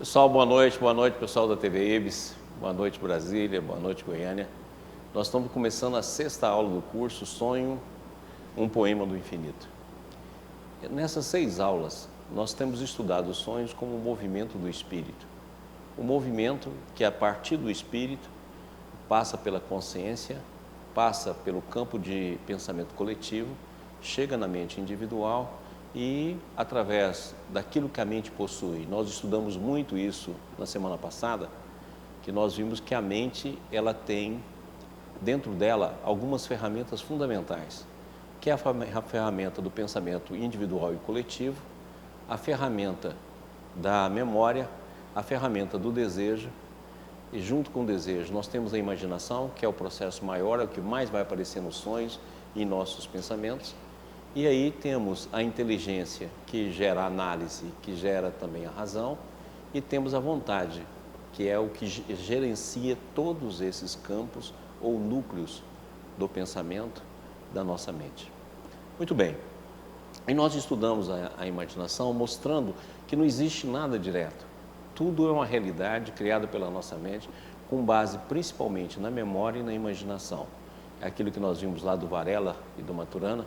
Pessoal, boa noite pessoal da TV IBS, boa noite Brasília, boa noite Goiânia. Nós estamos começando a 6ª aula do curso Sonho, um Poema do Infinito. Nessas 6 aulas, nós temos estudado os sonhos como um movimento do espírito. O movimento que a partir do espírito passa pela consciência, passa pelo campo de pensamento coletivo, chega na mente individual e através daquilo que a mente possui. Nós estudamos muito isso na semana passada, que nós vimos que a mente ela tem dentro dela algumas ferramentas fundamentais, que é a ferramenta do pensamento individual e coletivo, a ferramenta da memória, a ferramenta do desejo, e junto com o desejo nós temos a imaginação, que é o processo maior, é o que mais vai aparecer nos sonhos e em nossos pensamentos. E aí temos a inteligência, que gera a análise, que gera também a razão, e temos a vontade, que é o que gerencia todos esses campos ou núcleos do pensamento da nossa mente. Muito bem, e nós estudamos a imaginação mostrando que não existe nada direto. Tudo é uma realidade criada pela nossa mente, com base principalmente na memória e na imaginação. É aquilo que nós vimos lá do Varela e do Maturana,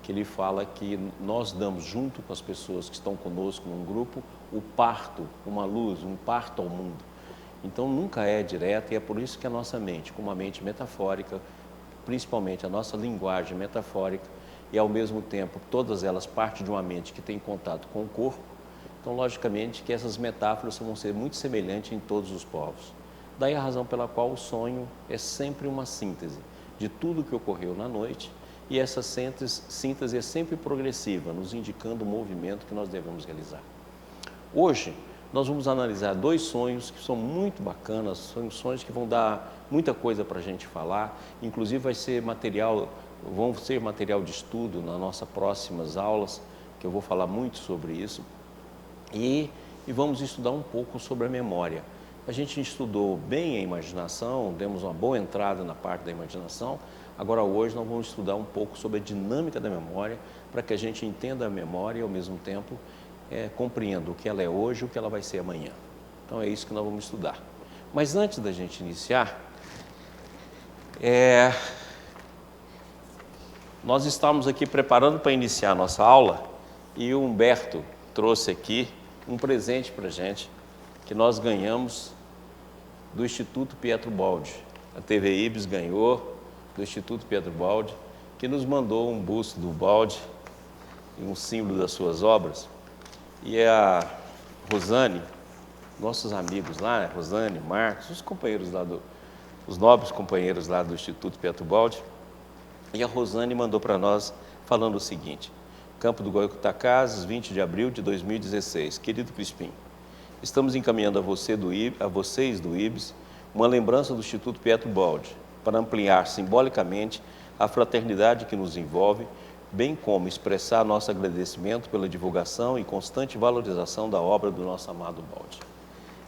que ele fala que nós damos junto com as pessoas que estão conosco num grupo, o parto, uma luz, um parto ao mundo. Então nunca é direto e é por isso que a nossa mente, como uma mente metafórica, principalmente a nossa linguagem metafórica, e ao mesmo tempo todas elas partem de uma mente que tem contato com o corpo, então logicamente que essas metáforas vão ser muito semelhantes em todos os povos. Daí a razão pela qual o sonho é sempre uma síntese de tudo que ocorreu na noite, e essa síntese é sempre progressiva, nos indicando o movimento que nós devemos realizar. Hoje, nós vamos analisar 2 sonhos que são muito bacanas, são sonhos que vão dar muita coisa para a gente falar, inclusive vão ser material de estudo nas nossas próximas aulas, que eu vou falar muito sobre isso, e vamos estudar um pouco sobre a memória. A gente estudou bem a imaginação, demos uma boa entrada na parte da imaginação. Agora hoje nós vamos estudar um pouco sobre a dinâmica da memória, para que a gente entenda a memória e ao mesmo tempo compreenda o que ela é hoje e o que ela vai ser amanhã. Então é isso que nós vamos estudar. Mas antes da gente iniciar, nós estamos aqui preparando para iniciar a nossa aula e o Humberto trouxe aqui um presente para a gente, que nós ganhamos do Instituto Pietro Baldi. A TV IBS ganhou do Instituto Pietro Baldi, que nos mandou um busto do Baldi e um símbolo das suas obras. E a Rosane, nossos amigos lá, Rosane, Marcos, os companheiros lá os nobres companheiros lá do Instituto Pietro Baldi, e a Rosane mandou para nós falando o seguinte: Campo do Goitacazes, 20 de abril de 2016. Querido Crispim, estamos encaminhando a vocês do IBS uma lembrança do Instituto Pietro Baldi, para ampliar simbolicamente a fraternidade que nos envolve, bem como expressar nosso agradecimento pela divulgação e constante valorização da obra do nosso amado Baldi.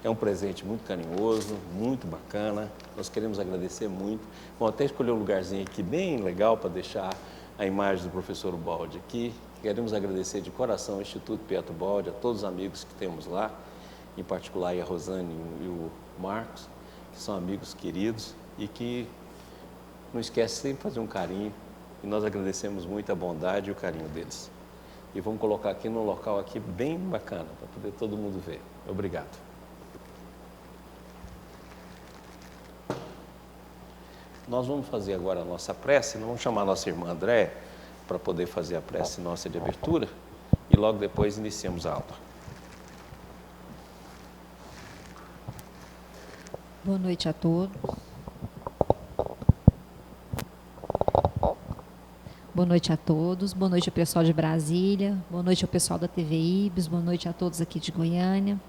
É um presente muito carinhoso, muito bacana, nós queremos agradecer muito. Vou até escolher um lugarzinho aqui bem legal para deixar a imagem do professor Baldi aqui. Queremos agradecer de coração ao Instituto Pietro Baldi, a todos os amigos que temos lá, em particular a Rosane e o Marcos, que são amigos queridos e que não esquece sempre de fazer um carinho, e nós agradecemos muito a bondade e o carinho deles. E vamos colocar aqui num local aqui bem bacana, para poder todo mundo ver. Obrigado. Nós vamos fazer agora a nossa prece, nós vamos chamar a nossa irmã Andréia para poder fazer a prece nossa de abertura, e logo depois iniciamos a aula. Boa noite a todos. Boa noite a todos, boa noite ao pessoal de Brasília, boa noite ao pessoal da TV IBS, boa noite a todos aqui de Goiânia.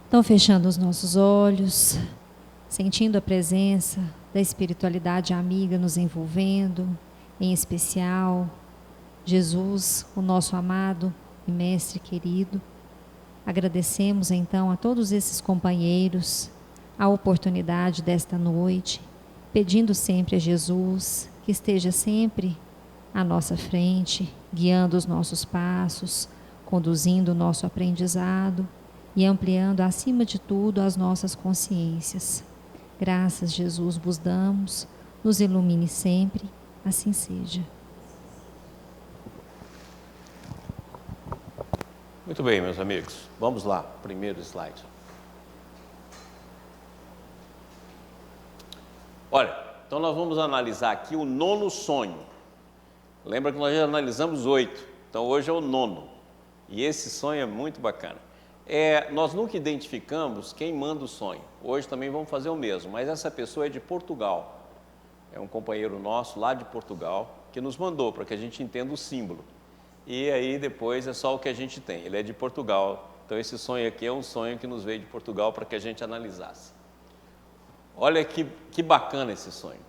Então, fechando os nossos olhos, sentindo a presença da espiritualidade amiga nos envolvendo, em especial Jesus, o nosso amado e mestre querido. Agradecemos então a todos esses companheiros a oportunidade desta noite, pedindo sempre a Jesus que esteja sempre à nossa frente, guiando os nossos passos, conduzindo o nosso aprendizado e ampliando acima de tudo as nossas consciências. Graças, Jesus, vos damos, nos ilumine sempre, assim seja. Muito bem, meus amigos, vamos lá, primeiro slide. Olha, então nós vamos analisar aqui o 9º sonho. Lembra que nós já analisamos 8, então hoje é o 9º. E esse sonho é muito bacana. Nós nunca identificamos quem manda o sonho. Hoje também vamos fazer o mesmo, mas essa pessoa é de Portugal. É um companheiro nosso lá de Portugal que nos mandou para que a gente entenda o símbolo. E aí depois é só o que a gente tem. Ele é de Portugal, então esse sonho aqui é um sonho que nos veio de Portugal para que a gente analisasse. Olha que bacana esse sonho.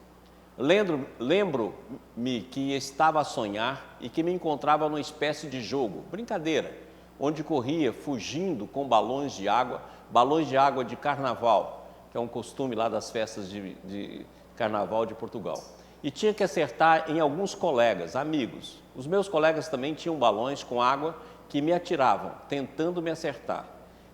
Lembro-me que estava a sonhar e que me encontrava numa espécie de jogo, brincadeira, onde corria fugindo com balões de água de carnaval, que é um costume lá das festas de carnaval de Portugal. E tinha que acertar em alguns colegas, amigos. Os meus colegas também tinham balões com água que me atiravam, tentando me acertar.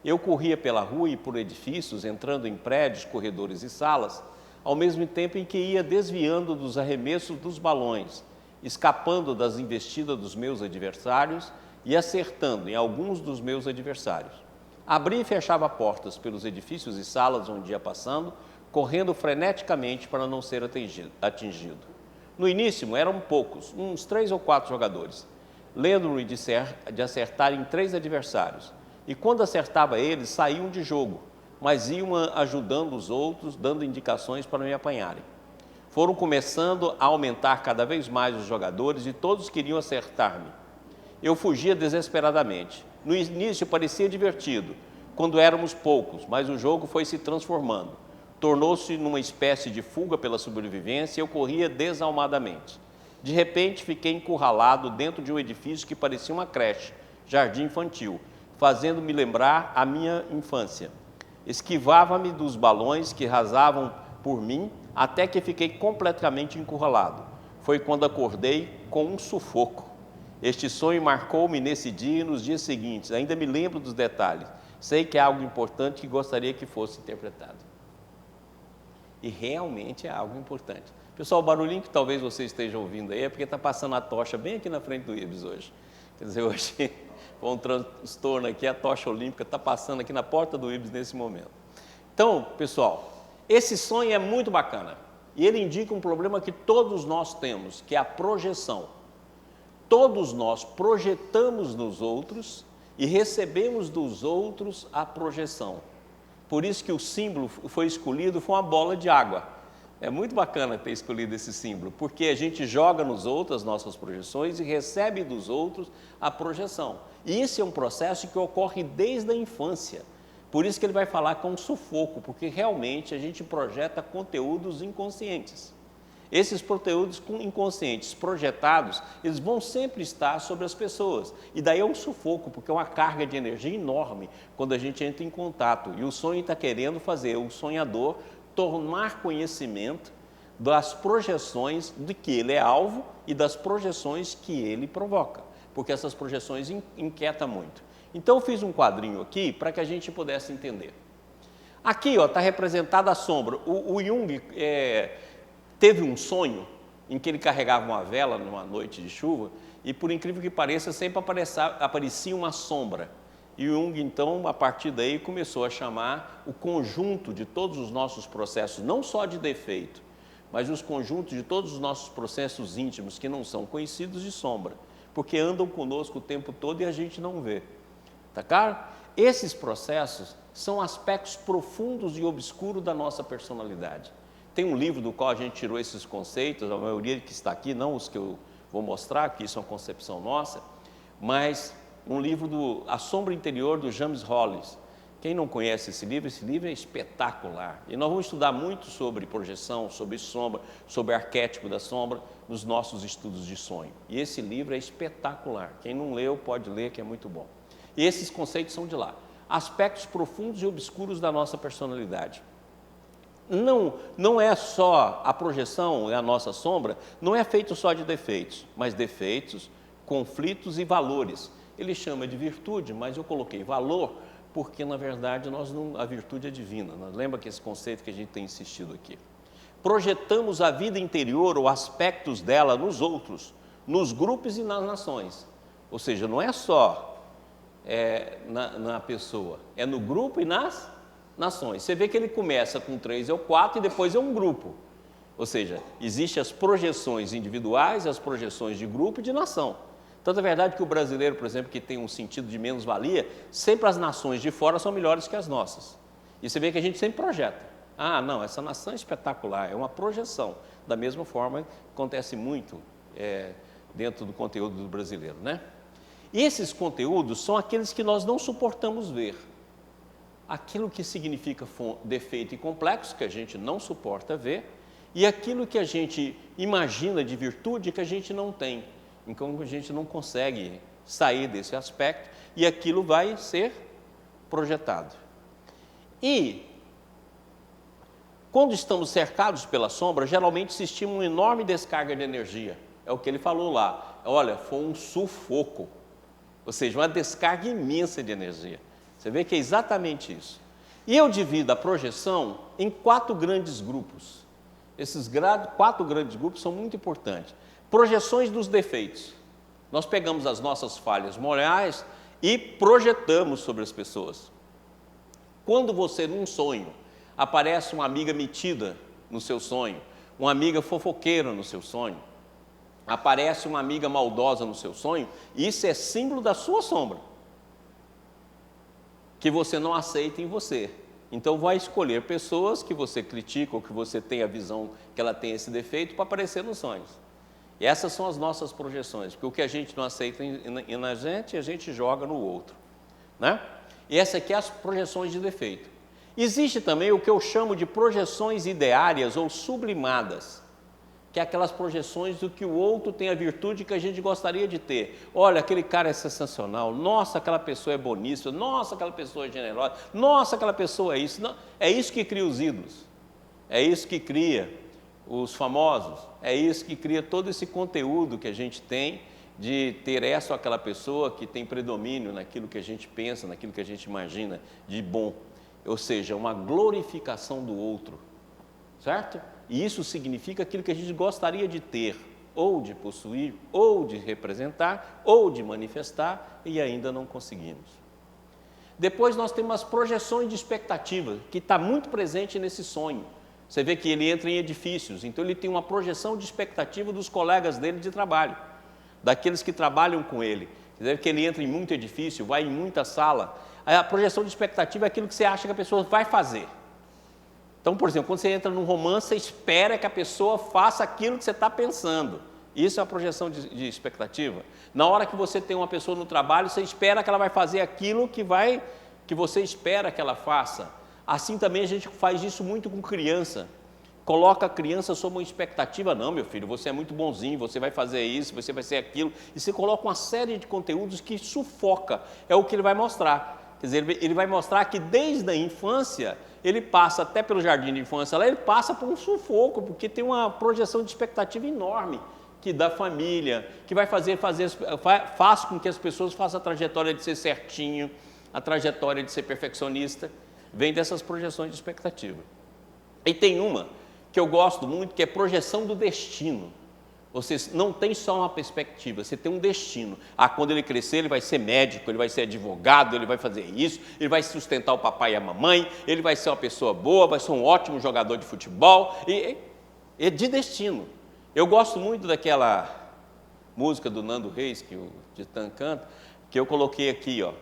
Eu corria pela rua e por edifícios, entrando em prédios, corredores e salas, ao mesmo tempo em que ia desviando dos arremessos dos balões, escapando das investidas dos meus adversários e acertando em alguns dos meus adversários. Abria e fechava portas pelos edifícios e salas onde ia passando, correndo freneticamente para não ser atingido. No início eram poucos, uns 3 ou 4 jogadores. Lembro-me de acertar em 3 adversários, e quando acertava eles, saíam de jogo, mas iam ajudando os outros, dando indicações para me apanharem. Foram começando a aumentar cada vez mais os jogadores e todos queriam acertar-me. Eu fugia desesperadamente. No início parecia divertido, quando éramos poucos, mas o jogo foi se transformando. Tornou-se numa espécie de fuga pela sobrevivência e eu corria desalmadamente. De repente, fiquei encurralado dentro de um edifício que parecia uma creche, jardim infantil, fazendo-me lembrar a minha infância. Esquivava-me dos balões que rasavam por mim até que fiquei completamente encurralado. Foi quando acordei com um sufoco. Este sonho marcou-me nesse dia e nos dias seguintes. Ainda me lembro dos detalhes. Sei que é algo importante que gostaria que fosse interpretado. E realmente é algo importante. Pessoal, o barulhinho que talvez você esteja ouvindo aí é porque está passando a tocha bem aqui na frente do IBS hoje. Quer dizer, hoje foi um transtorno aqui, a tocha olímpica está passando aqui na porta do IBS nesse momento. Então, pessoal, esse sonho é muito bacana. E ele indica um problema que todos nós temos, que é a projeção. Todos nós projetamos nos outros e recebemos dos outros a projeção. Por isso que o símbolo foi escolhido, foi uma bola de água. É muito bacana ter escolhido esse símbolo, porque a gente joga nos outros as nossas projeções e recebe dos outros a projeção. E esse é um processo que ocorre desde a infância. Por isso que ele vai falar com um sufoco, porque realmente a gente projeta conteúdos inconscientes. Esses conteúdos inconscientes projetados, eles vão sempre estar sobre as pessoas. E daí é um sufoco, porque é uma carga de energia enorme quando a gente entra em contato. E o sonho está querendo fazer o sonhador tomar conhecimento das projeções de que ele é alvo e das projeções que ele provoca, porque essas projeções inquietam muito. Então eu fiz um quadrinho aqui para que a gente pudesse entender. Aqui está representada a sombra. O Jung teve um sonho em que ele carregava uma vela numa noite de chuva e, por incrível que pareça, sempre aparecia uma sombra. E Jung, então, a partir daí, começou a chamar o conjunto de todos os nossos processos, não só de defeito, mas os conjuntos de todos os nossos processos íntimos que não são conhecidos de sombra, porque andam conosco o tempo todo e a gente não vê. Tá claro? Esses processos são aspectos profundos e obscuros da nossa personalidade. Tem um livro do qual a gente tirou esses conceitos, a maioria que está aqui, não os que eu vou mostrar, que isso é uma concepção nossa, mas um livro do A Sombra Interior, do James Hollis. Quem não conhece esse livro é espetacular. E nós vamos estudar muito sobre projeção, sobre sombra, sobre arquétipo da sombra, nos nossos estudos de sonho. E esse livro é espetacular. Quem não leu, pode ler, que é muito bom. E esses conceitos são de lá. Aspectos profundos e obscuros da nossa personalidade. Não é só a projeção, é a nossa sombra, não é feito só de defeitos, mas defeitos, conflitos e valores. Ele chama de virtude, mas eu coloquei valor, porque na verdade a virtude é divina. Lembra que esse conceito que a gente tem insistido aqui? Projetamos a vida interior ou aspectos dela nos outros, nos grupos e nas nações. Ou seja, não é só na pessoa, é no grupo e nas nações. Você vê que ele começa com 3 ou 4 e depois é um grupo. Ou seja, existem as projeções individuais, as projeções de grupo e de nação. Tanto é verdade que o brasileiro, por exemplo, que tem um sentido de menos-valia, sempre as nações de fora são melhores que as nossas. E você vê que a gente sempre projeta. Ah, não, essa nação é espetacular, é uma projeção. Da mesma forma, acontece muito dentro do conteúdo do brasileiro, né? E esses conteúdos são aqueles que nós não suportamos ver. Aquilo que significa defeito e complexo, que a gente não suporta ver, e aquilo que a gente imagina de virtude que a gente não tem. Então, a gente não consegue sair desse aspecto e aquilo vai ser projetado. E, quando estamos cercados pela sombra, geralmente se estima uma enorme descarga de energia. É o que ele falou lá. Olha, foi um sufoco. Ou seja, uma descarga imensa de energia. Você vê que é exatamente isso. E eu divido a projeção em 4 grandes grupos. Esses 4 grandes grupos são muito importantes. Projeções dos defeitos. Nós pegamos as nossas falhas morais e projetamos sobre as pessoas. Quando você, num sonho, aparece uma amiga metida no seu sonho, uma amiga fofoqueira no seu sonho, aparece uma amiga maldosa no seu sonho, isso é símbolo da sua sombra, que você não aceita em você. Então, vai escolher pessoas que você critica ou que você tem a visão que ela tem esse defeito para aparecer nos sonhos. E essas são as nossas projeções, porque o que a gente não aceita na gente, a gente joga no outro, né? E essa aqui é as projeções de defeito. Existe também o que eu chamo de projeções ideárias ou sublimadas, que é aquelas projeções do que o outro tem a virtude que a gente gostaria de ter. Olha, aquele cara é sensacional, nossa, aquela pessoa é boníssima, nossa, aquela pessoa é generosa, nossa, aquela pessoa é isso. Não, é isso que cria os ídolos, é isso que cria os famosos, é isso que cria todo esse conteúdo que a gente tem de ter essa ou aquela pessoa que tem predomínio naquilo que a gente pensa, naquilo que a gente imagina de bom. Ou seja, uma glorificação do outro, certo? E isso significa aquilo que a gente gostaria de ter, ou de possuir, ou de representar, ou de manifestar, e ainda não conseguimos. Depois nós temos as projeções de expectativa, que está muito presente nesse sonho. Você vê que ele entra em edifícios, então ele tem uma projeção de expectativa dos colegas dele de trabalho, daqueles que trabalham com ele. Você vê que ele entra em muito edifício, vai em muita sala. A projeção de expectativa é aquilo que você acha que a pessoa vai fazer. Então, por exemplo, quando você entra num romance, você espera que a pessoa faça aquilo que você está pensando. Isso é a projeção de expectativa. Na hora que você tem uma pessoa no trabalho, você espera que ela vai fazer aquilo que você espera que ela faça. Assim também a gente faz isso muito com criança. Coloca a criança sob uma expectativa. Não, meu filho, você é muito bonzinho, você vai fazer isso, você vai ser aquilo. E você coloca uma série de conteúdos que sufoca. É o que ele vai mostrar. Quer dizer, ele vai mostrar que desde a infância, ele passa até pelo jardim de infância lá, ele passa por um sufoco, porque tem uma projeção de expectativa enorme que da família, que vai faz com que as pessoas façam a trajetória de ser certinho, a trajetória de ser perfeccionista, vem dessas projeções de expectativa. E tem uma que eu gosto muito, que é projeção do destino. Você não tem só uma perspectiva, você tem um destino. Quando ele crescer, ele vai ser médico, ele vai ser advogado, ele vai fazer isso, ele vai sustentar o papai e a mamãe, ele vai ser uma pessoa boa, vai ser um ótimo jogador de futebol, e de destino. Eu gosto muito daquela música do Nando Reis, que o Titã canta, que eu coloquei aqui, ó,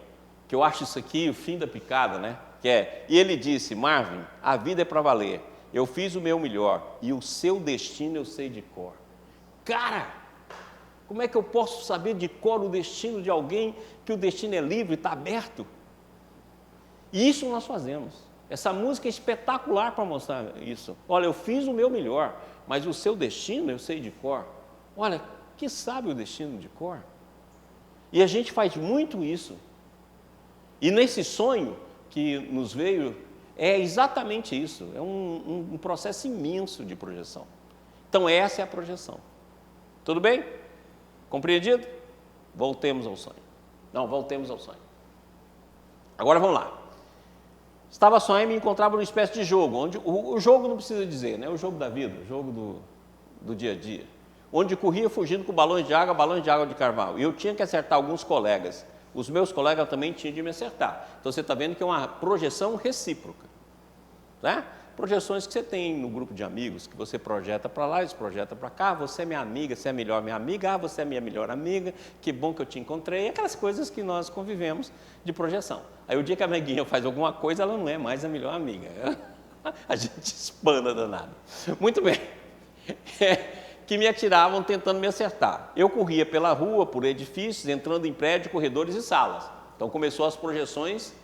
que eu acho isso aqui o fim da picada, né? E ele disse: Marvin, a vida é para valer, eu fiz o meu melhor, e o seu destino eu sei de cor. Cara, como é que eu posso saber de cor o destino de alguém que o destino é livre, está aberto? E isso nós fazemos. Essa música é espetacular para mostrar isso. Olha, eu fiz o meu melhor, mas o seu destino eu sei de cor. Olha, que sabe o destino de cor? E a gente faz muito isso. E nesse sonho que nos veio, é exatamente isso. É um processo imenso de projeção. Então, essa é a projeção. Tudo bem? Compreendido? Voltemos ao sonho. Agora vamos lá. Estava sonhando e me encontrava numa espécie de jogo, onde o jogo não precisa dizer, né? O jogo da vida, o jogo do dia a dia, onde corria fugindo com balões de água de carvão. E eu tinha que acertar alguns colegas. Os meus colegas também tinham de me acertar. Então você está vendo que é uma projeção recíproca, né? Projeções que você tem no grupo de amigos, que você projeta para lá, eles projetam para cá, você é minha amiga, você é a melhor minha amiga, você é minha melhor amiga, que bom que eu te encontrei, aquelas coisas que nós convivemos de projeção. Aí o dia que a amiguinha faz alguma coisa, ela não é mais a melhor amiga, a gente espana danado. Muito bem, que me atiravam tentando me acertar. Eu corria pela rua, por edifícios, entrando em prédios, corredores e salas. Então começou as projeções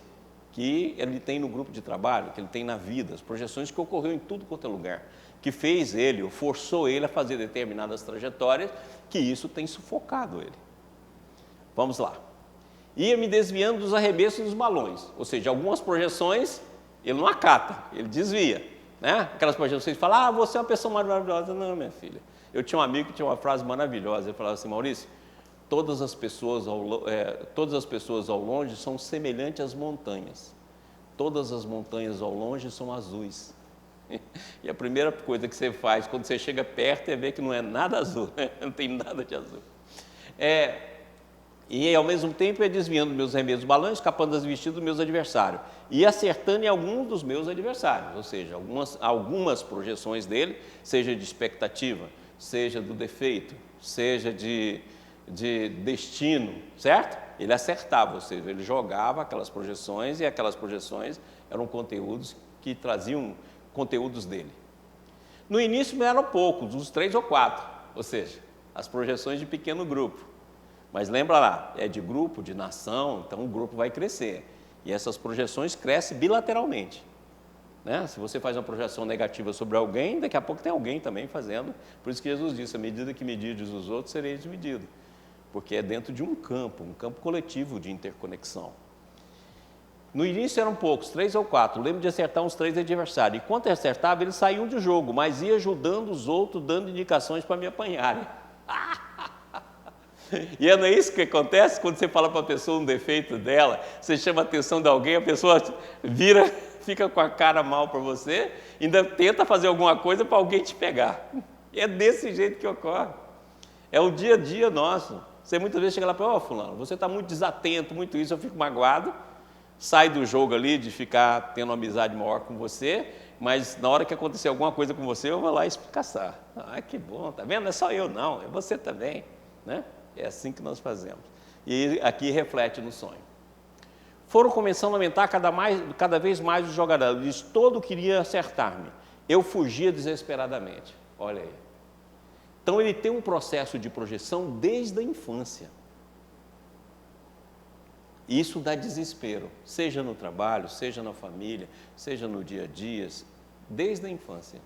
que ele tem no grupo de trabalho, que ele tem na vida, as projeções que ocorreu em tudo quanto é lugar, que fez ele, ou forçou ele a fazer determinadas trajetórias, que isso tem sufocado ele. Vamos lá. Ia me desviando dos arremessos dos balões, ou seja, algumas projeções ele não acata, ele desvia, né? Aquelas projeções que falam, você é uma pessoa maravilhosa. Não, minha filha. Eu tinha um amigo que tinha uma frase maravilhosa, ele falava assim, Maurício, todas as pessoas ao longe são semelhantes às montanhas. Todas as montanhas ao longe são azuis. E a primeira coisa que você faz quando você chega perto é ver que não é nada azul, né? Não tem nada de azul. E ao mesmo tempo é desviando meus arremessos dos balões, escapando das vestidas dos meus adversários. E acertando em alguns dos meus adversários, ou seja, algumas projeções dele, seja de expectativa, seja do defeito, seja de destino, certo? Ele acertava, ou seja, ele jogava aquelas projeções e aquelas projeções eram conteúdos que traziam conteúdos dele. No início eram poucos, uns 3 ou 4, ou seja, as projeções de pequeno grupo. Mas lembra lá, é de grupo, de nação, então o grupo vai crescer. E essas projeções crescem bilateralmente. Né? Se você faz uma projeção negativa sobre alguém, daqui a pouco tem alguém também fazendo. Por isso que Jesus disse, à medida que medides os outros, sereis medidos. Porque é dentro de um campo coletivo de interconexão. No início eram poucos, 3 ou 4, lembro de acertar uns 3 adversários. E quando acertava, eles saíam do jogo, mas ia ajudando os outros, dando indicações para me apanharem. E não é isso que acontece quando você fala para a pessoa um defeito dela, você chama a atenção de alguém, a pessoa vira, fica com a cara mal para você, ainda tenta fazer alguma coisa para alguém te pegar. E é desse jeito que ocorre. É o dia a dia nosso. Você muitas vezes chega lá e fala, fulano, você está muito desatento, muito isso, eu fico magoado, sai do jogo ali de ficar tendo uma amizade maior com você, mas na hora que acontecer alguma coisa com você, eu vou lá explicar. Que bom, tá vendo? Não é só eu não, é você também, né? É assim que nós fazemos. E aqui reflete no sonho. Foram começando a aumentar cada vez mais os jogadores, todo queria acertar-me. Eu fugia desesperadamente, olha aí. Então ele tem um processo de projeção desde a infância. Isso dá desespero, seja no trabalho, seja na família, seja no dia a dia, desde a infância.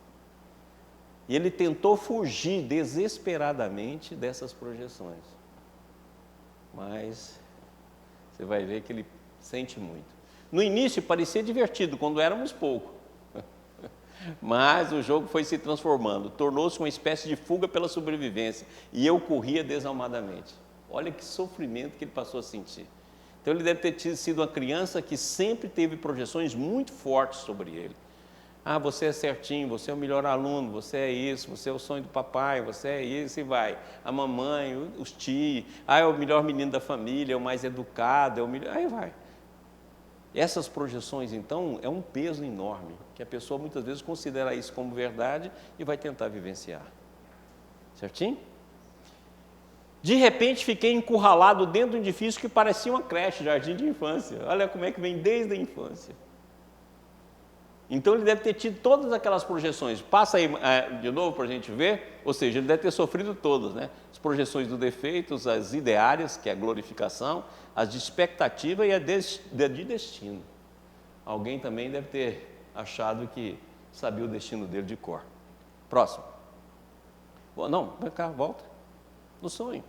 E ele tentou fugir desesperadamente dessas projeções. Mas você vai ver que ele sente muito. No início parecia divertido, quando éramos poucos. Mas o jogo foi se transformando, tornou-se uma espécie de fuga pela sobrevivência. E eu corria desalmadamente. Olha que sofrimento que ele passou a sentir. Então ele deve ter sido uma criança que sempre teve projeções muito fortes sobre ele. Você é certinho, você é o melhor aluno, você é isso, você é o sonho do papai, você é isso e vai. A mamãe, os tios, é o melhor menino da família, é o mais educado, é o melhor, aí vai. Essas projeções, então, é um peso enorme, que a pessoa muitas vezes considera isso como verdade e vai tentar vivenciar. Certinho? De repente, fiquei encurralado dentro de um edifício que parecia uma creche, jardim de infância. Olha como é que vem desde a infância. Então, ele deve ter tido todas aquelas projeções. Passa aí de novo para a gente ver. Ou seja, ele deve ter sofrido todas, né? As projeções do defeito, as ideárias, que é a glorificação, as de expectativa e a de destino. Alguém também deve ter achado que sabia o destino dele de cor. Próximo. Não, vem cá, volta. No sonho.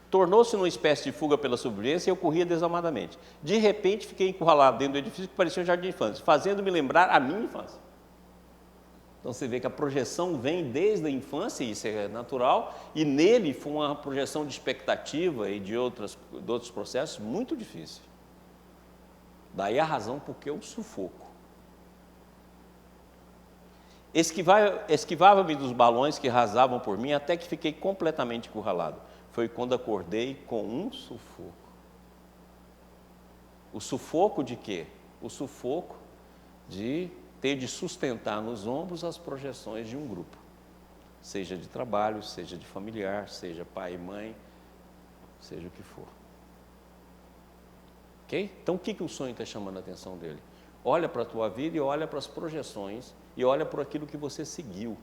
Tornou-se uma espécie de fuga pela sobrevivência e eu corria desalmadamente. De repente, fiquei encurralado dentro do edifício que parecia um jardim de infância, fazendo-me lembrar a minha infância. Então, você vê que a projeção vem desde a infância, isso é natural, e nele foi uma projeção de expectativa e de outros processos muito difícil. Daí a razão porque o sufoco. Esquivava-me dos balões que rasavam por mim até que fiquei completamente encurralado. Foi quando acordei com um sufoco. O sufoco de quê? O sufoco de ter de sustentar nos ombros as projeções de um grupo. Seja de trabalho, seja de familiar, seja pai e mãe, seja o que for. Ok? Então, o que o sonho está chamando a atenção dele? Olha para a tua vida e olha para as projeções e olha para aquilo que você seguiu.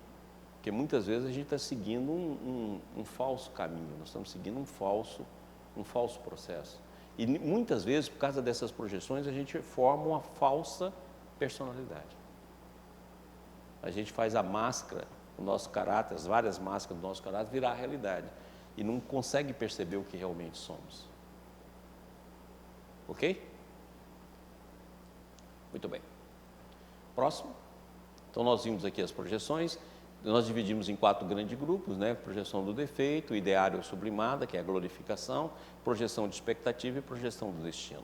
Porque muitas vezes a gente está seguindo um falso caminho, nós estamos seguindo um falso processo. E muitas vezes, por causa dessas projeções, a gente forma uma falsa personalidade. A gente faz a máscara, o nosso caráter, as várias máscaras do nosso caráter virar a realidade. E não consegue perceber o que realmente somos. Ok? Muito bem. Próximo. Então, nós vimos aqui as projeções. Nós dividimos em 4 grandes grupos, né? Projeção do defeito, ideário sublimada, que é a glorificação, projeção de expectativa e projeção do destino.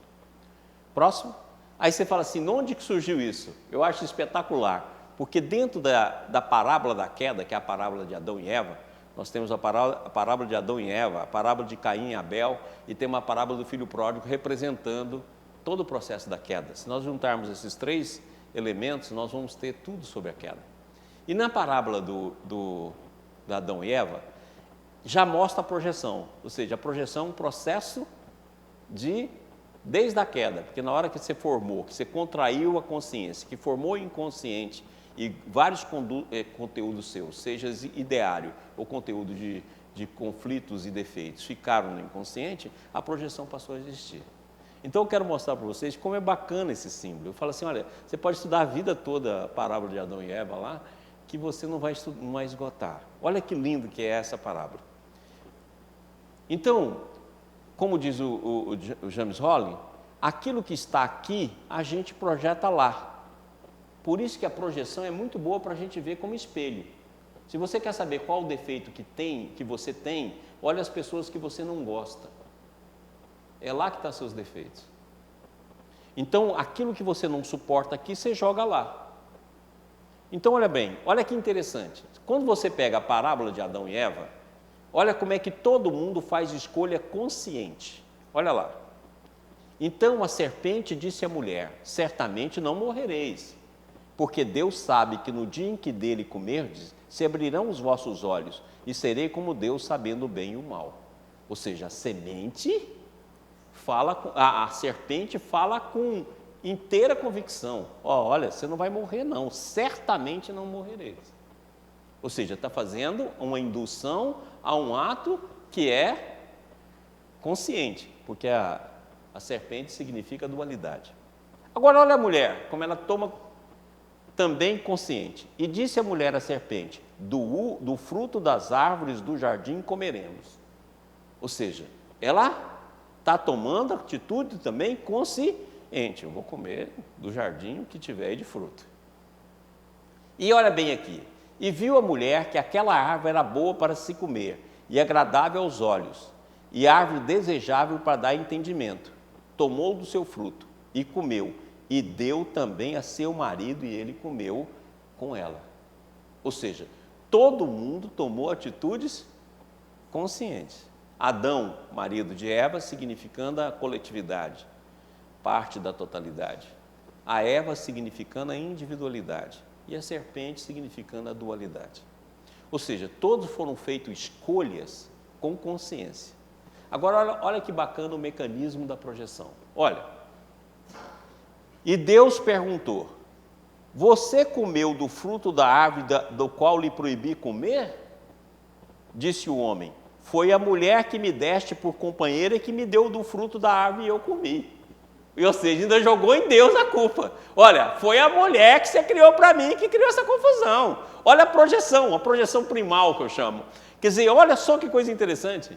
Próximo. Aí você fala assim, onde que surgiu isso? Eu acho espetacular, porque dentro da parábola da queda, que é a parábola de Adão e Eva, nós temos a parábola de Adão e Eva, a parábola de Caim e Abel, e tem uma parábola do filho pródigo representando todo o processo da queda. Se nós juntarmos esses 3 elementos, nós vamos ter tudo sobre a queda. E na parábola da Adão e Eva, já mostra a projeção, ou seja, a projeção é um processo desde a queda, porque na hora que você formou, que você contraiu a consciência, que formou o inconsciente e vários conteúdos seus, seja ideário ou conteúdo de conflitos e defeitos, ficaram no inconsciente, a projeção passou a existir. Então eu quero mostrar para vocês como é bacana esse símbolo. Eu falo assim, olha, você pode estudar a vida toda a parábola de Adão e Eva lá, que você não vai esgotar. Olha que lindo que é essa parábola. Então, como diz o James Holling, aquilo que está aqui, a gente projeta lá. Por isso que a projeção é muito boa para a gente ver como espelho. Se você quer saber qual o defeito que você tem, olha as pessoas que você não gosta. É lá que estão seus defeitos. Então, aquilo que você não suporta aqui, você joga lá. Então, olha bem, olha que interessante. Quando você pega a parábola de Adão e Eva, olha como é que todo mundo faz escolha consciente. Olha lá. Então a serpente disse à mulher, certamente não morrereis, porque Deus sabe que no dia em que dele comerdes, se abrirão os vossos olhos, e serei como Deus, sabendo o bem e o mal. Ou seja, a serpente fala com inteira convicção. Olha, você não vai morrer não, certamente não morrereis. Ou seja, está fazendo uma indução a um ato que é consciente, porque a serpente significa dualidade. Agora olha a mulher, como ela toma também consciente. E disse a mulher à serpente, do fruto das árvores do jardim comeremos. Ou seja, ela está tomando atitude também consciente. Eu vou comer do jardim que tiver aí de fruto. E olha bem aqui. E viu a mulher que aquela árvore era boa para se comer e agradável aos olhos, e árvore desejável para dar entendimento. Tomou do seu fruto e comeu, e deu também a seu marido, e ele comeu com ela. Ou seja, todo mundo tomou atitudes conscientes. Adão, marido de Eva, significando a coletividade, parte da totalidade. A Eva significando a individualidade. E a serpente significando a dualidade. Ou seja, todos foram feitos escolhas com consciência. Agora, olha que bacana o mecanismo da projeção. Olha, e Deus perguntou, você comeu do fruto da árvore do qual lhe proibi comer? Disse o homem, foi a mulher que me deste por companheira e que me deu do fruto da árvore e eu comi. Ou seja, ainda jogou em Deus a culpa. Olha, foi a mulher que você criou para mim que criou essa confusão. Olha a projeção primal que eu chamo. Quer dizer, olha só que coisa interessante.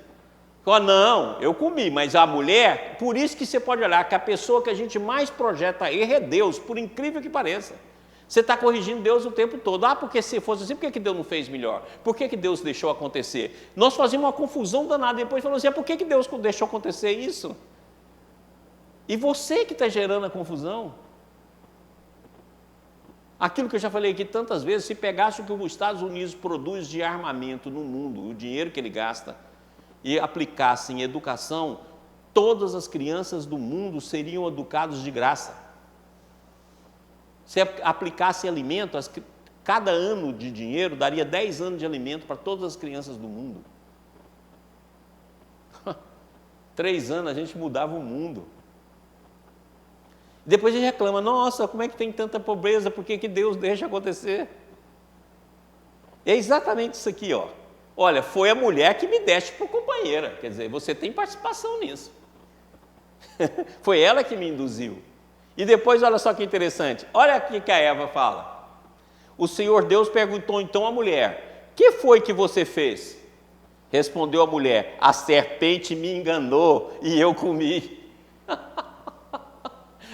Não, eu comi, mas a mulher, por isso que você pode olhar que a pessoa que a gente mais projeta erro é Deus, por incrível que pareça. Você está corrigindo Deus o tempo todo. Porque se fosse assim, por que Deus não fez melhor? Por que Deus deixou acontecer? Nós fazíamos uma confusão danada, depois falamos assim, por que Deus deixou acontecer isso? E você que está gerando a confusão. Aquilo que eu já falei aqui tantas vezes, se pegasse o que os Estados Unidos produz de armamento no mundo, o dinheiro que ele gasta, e aplicasse em educação, todas as crianças do mundo seriam educadas de graça. Se aplicasse alimento, cada ano de dinheiro daria 10 anos de alimento para todas as crianças do mundo. 3 anos a gente mudava o mundo. Depois a gente reclama, nossa, como é que tem tanta pobreza, por que Deus deixa acontecer? É exatamente isso aqui, ó. Olha, foi a mulher que me deste por companheira, quer dizer, você tem participação nisso. Foi ela que me induziu. E depois, olha só que interessante, olha aqui que a Eva fala. O Senhor Deus perguntou então à mulher, que foi que você fez? Respondeu a mulher, a serpente me enganou e eu comi.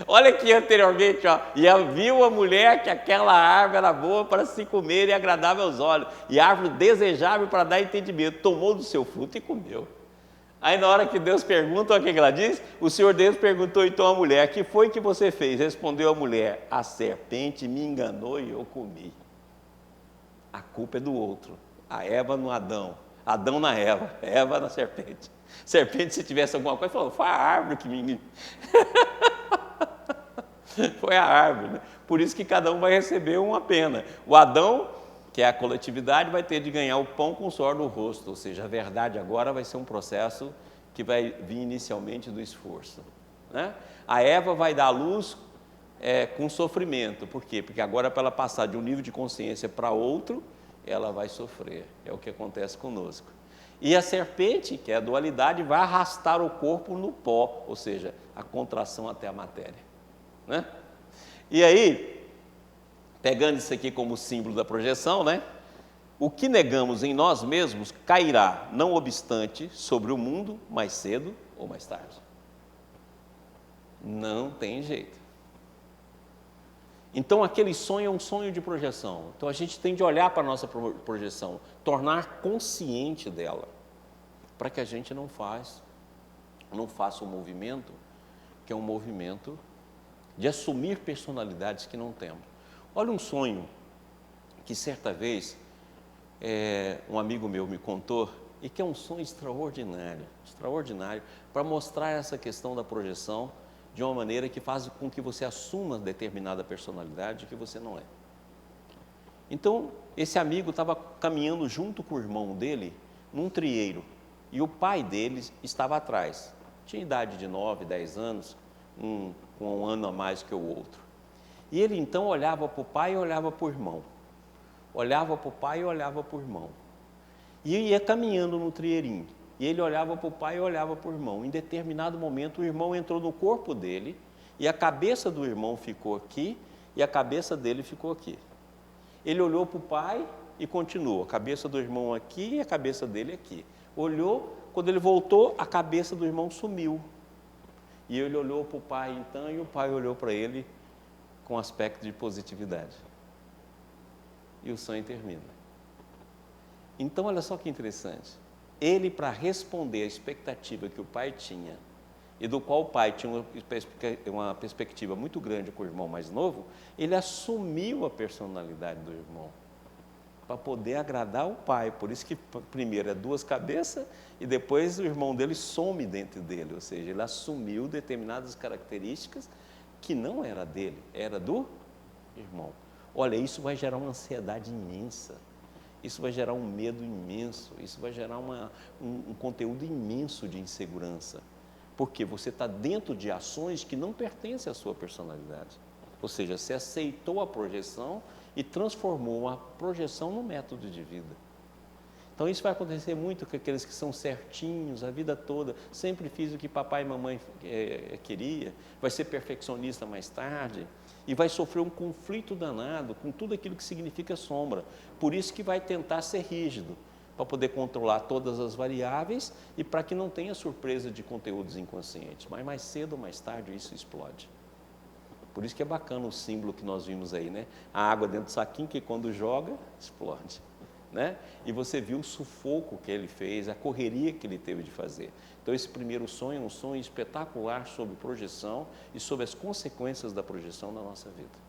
Olha aqui anteriormente, ó, e viu a mulher que aquela árvore era boa para se comer e agradável aos olhos, e árvore desejável para dar entendimento, tomou do seu fruto e comeu. Aí na hora que Deus pergunta, olha o que ela diz, o Senhor Deus perguntou então à mulher, que foi que você fez? Respondeu a mulher, a serpente me enganou e eu comi. A culpa é do outro, a Eva no Adão, Adão na Eva, Eva na serpente. Serpente, se tivesse alguma coisa, falou, foi a árvore que me enganou. Foi a árvore, né? Por isso que cada um vai receber uma pena. O Adão, que é a coletividade, vai ter de ganhar o pão com o suor do rosto, ou seja, a verdade agora vai ser um processo que vai vir inicialmente do esforço, né? A Eva vai dar à luz com sofrimento, por quê? Porque agora para ela passar de um nível de consciência para outro, ela vai sofrer, é o que acontece conosco. E a serpente, que é a dualidade, vai arrastar o corpo no pó, ou seja, a contração até a matéria, né? E aí, pegando isso aqui como símbolo da projeção, né? O que negamos em nós mesmos cairá, não obstante, sobre o mundo mais cedo ou mais tarde. Não tem jeito. Então, aquele sonho é um sonho de projeção. Então, a gente tem de olhar para a nossa projeção, tornar consciente dela, para que a gente não faça um movimento que é um movimento de assumir personalidades que não temos. Olha um sonho que certa vez um amigo meu me contou e que é um sonho extraordinário, para mostrar essa questão da projeção de uma maneira que faz com que você assuma determinada personalidade que você não é. Então, esse amigo estava caminhando junto com o irmão dele num trieiro e o pai dele estava atrás. Tinha idade de 9, 10 anos, com um ano a mais que o outro. E ele então olhava para o pai e olhava para o irmão. Olhava para o pai e olhava para o irmão. E ia caminhando no trieirinho. E ele olhava para o pai e olhava para o irmão. Em determinado momento, o irmão entrou no corpo dele e a cabeça do irmão ficou aqui e a cabeça dele ficou aqui. Ele olhou para o pai e continuou. A cabeça do irmão aqui e a cabeça dele aqui. Olhou, quando ele voltou, a cabeça do irmão sumiu. E ele olhou para o pai então e o pai olhou para ele com aspecto de positividade. E o sonho termina. Então, olha só que interessante. Ele, para responder à expectativa que o pai tinha, e do qual o pai tinha uma perspectiva muito grande com o irmão mais novo, ele assumiu a personalidade do irmão, para poder agradar o pai. Por isso que primeiro é 2 cabeças, e depois o irmão dele some dentro dele, ou seja, ele assumiu determinadas características que não era dele, era do irmão. Olha, isso vai gerar uma ansiedade imensa, isso vai gerar um medo imenso, isso vai gerar um conteúdo imenso de insegurança, porque você está dentro de ações que não pertencem à sua personalidade, ou seja, você aceitou a projeção e transformou a projeção num método de vida. Então isso vai acontecer muito com aqueles que são certinhos a vida toda, sempre fiz o que papai e mamãe queria, vai ser perfeccionista mais tarde e vai sofrer um conflito danado com tudo aquilo que significa sombra. Por isso que vai tentar ser rígido, para poder controlar todas as variáveis e para que não tenha surpresa de conteúdos inconscientes. Mas mais cedo ou mais tarde isso explode. Por isso que é bacana o símbolo que nós vimos aí, né? A água dentro do saquinho que quando joga, explode, né? E você viu o sufoco que ele fez, a correria que ele teve de fazer. Então esse primeiro sonho é um sonho espetacular sobre projeção e sobre as consequências da projeção na nossa vida.